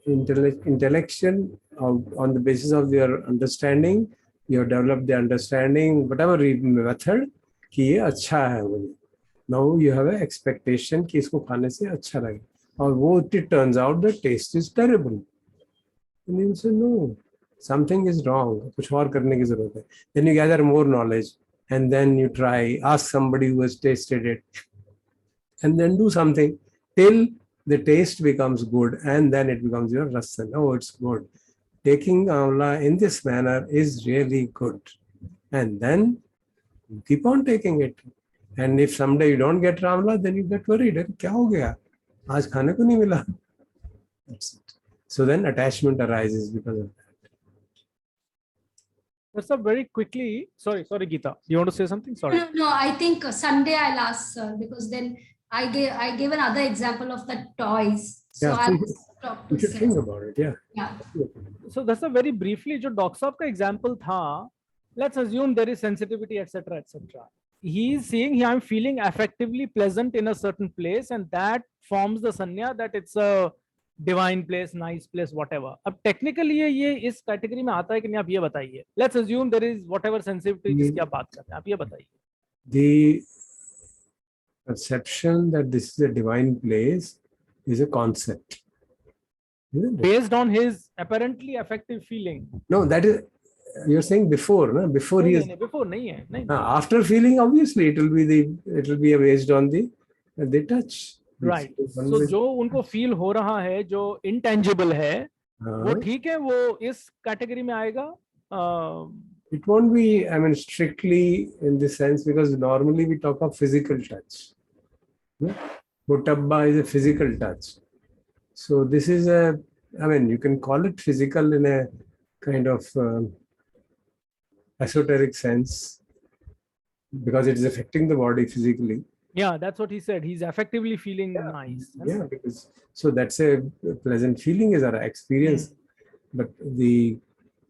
intellectual on the basis of your understanding, you have developed the understanding, whatever method, कि ये अच्छा है मुझे. Now you have an expectation कि इसको खाने से अच्छा लगे, और वो it turns out the taste is terrible. And you say no, something is wrong, कुछ और करने की जरूरत है. Then you gather more knowledge, and then you try, ask somebody who has tasted it, and then do something till the taste becomes good, and then it becomes your rasa. Oh, it's good. Taking amla in this manner is really good, and then you keep on taking it. And if someday you don't get amla, then you get worried. क्या हो गया? आज खाने को नहीं मिला. That's it. So then attachment arises because of that. That's a very quickly. Sorry, Geeta. You want to say something? Sorry. No, I think Sunday I'll ask, sir, because then I gave another example of the toys. So Yeah, I'll talk to you should sir. think about it. Yeah. Yeah. So that's a very briefly, जो doctor साहब का example था. Let's assume there is sensitivity, etc., etc. He is saying, I'm feeling affectively pleasant in a certain place, and that forms the sanya that it's a divine place, nice place, whatever. अब technically ये इस category में आता है कि नहीं, आप ये बताइए. Let's assume there is whatever sensitivity जिसकी आप बात करते हैं, आप ये बताइए. The perception that this is a divine place is a concept, isn't it? Based on his apparently affective feeling. No, that is, you're saying before, no? Before he is. Before नहीं है, नहीं. After feeling, obviously, it will be based on the touch. Right. So जो उनको feel हो रहा है, जो intangible है, वो ठीक है, वो इस category में आएगा. It won't be, I mean, strictly in this sense, because normally we talk of physical touch. Potappa is a physical touch. So this is I mean, you can call it physical in a kind of esoteric sense, because it is affecting the body physically. Yeah, that's what he said. He's effectively feeling nice. Yeah, because so that's a pleasant feeling is our experience, but the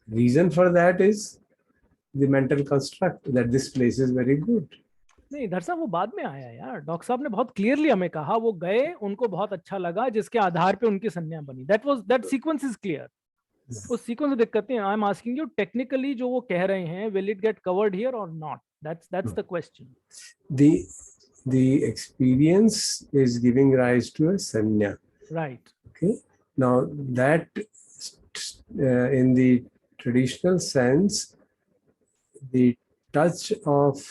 reason for that is the mental construct that this place is very good. नहीं दरअसल वो बाद में आया यार. Doctor साहब ने बहुत क्लियरली हमें कहा वो गए, उनको बहुत अच्छा लगा, जिसके आधार पे उनकी संज्ञा बनी. That sequence is clear. उस सीक्वेंस में दिक्कत नहीं. I am asking you technically जो वो कह रहे हैं, will it get covered here or not? That's the question. The experience is giving rise to a sanya. Right. Okay. Now that in the traditional sense, the touch of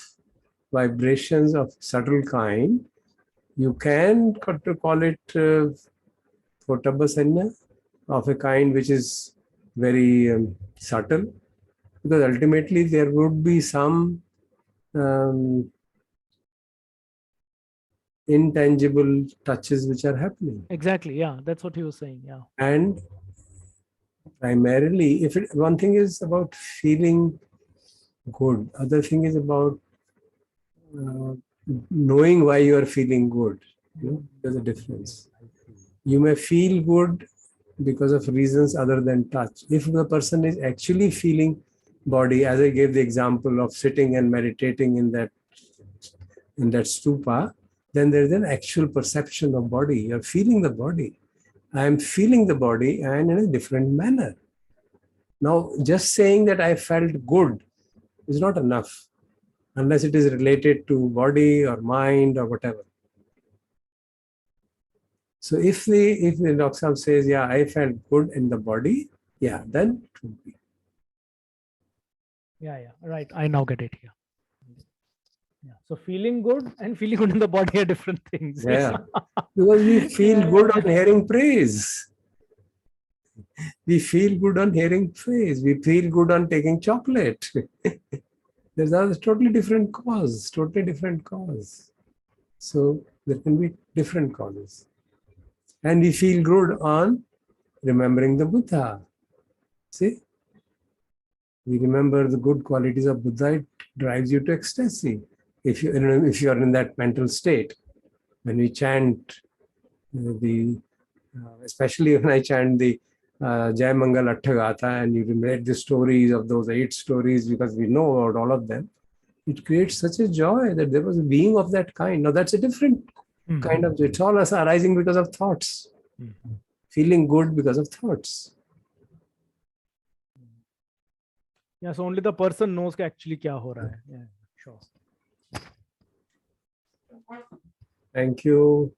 vibrations of subtle kind, you can call it Pottabha sanya, of a kind which is very subtle, because ultimately there would be some intangible touches which are happening. Exactly. Yeah, that's what he was saying. Yeah. And primarily, one thing is about feeling good, other thing is about knowing why you are feeling good. You know, there's a difference. You may feel good because of reasons other than touch. If the person is actually feeling body, as I gave the example of sitting and meditating in that stupa, then there is an actual perception of body. You're feeling the body. I am feeling the body and in a different manner. Now, just saying that I felt good is not enough unless it is related to body or mind or whatever. So if the doctor says, yeah, I felt good in the body, yeah, then it would be. Yeah, right. I now get it here. Yeah. So feeling good and feeling good in the body are different things. Yeah, because we feel good on hearing praise. We feel good on hearing praise. We feel good on taking chocolate. There's a totally different cause, So there can be different causes. And we feel good on remembering the Buddha. See? We remember the good qualities of Buddha, it drives you to ecstasy. If you are in that mental state, when we chant especially when I chant the Jai Mangal Attagatha, and you read the stories of those 8 stories, because we know about all of them, it creates such a joy that there was a being of that kind. Now that's a different kind of, it's all arising because of thoughts. Feeling good because of thoughts. Yeah, so only the person knows actually kya ho raha hai. Yeah, sure. Thank you.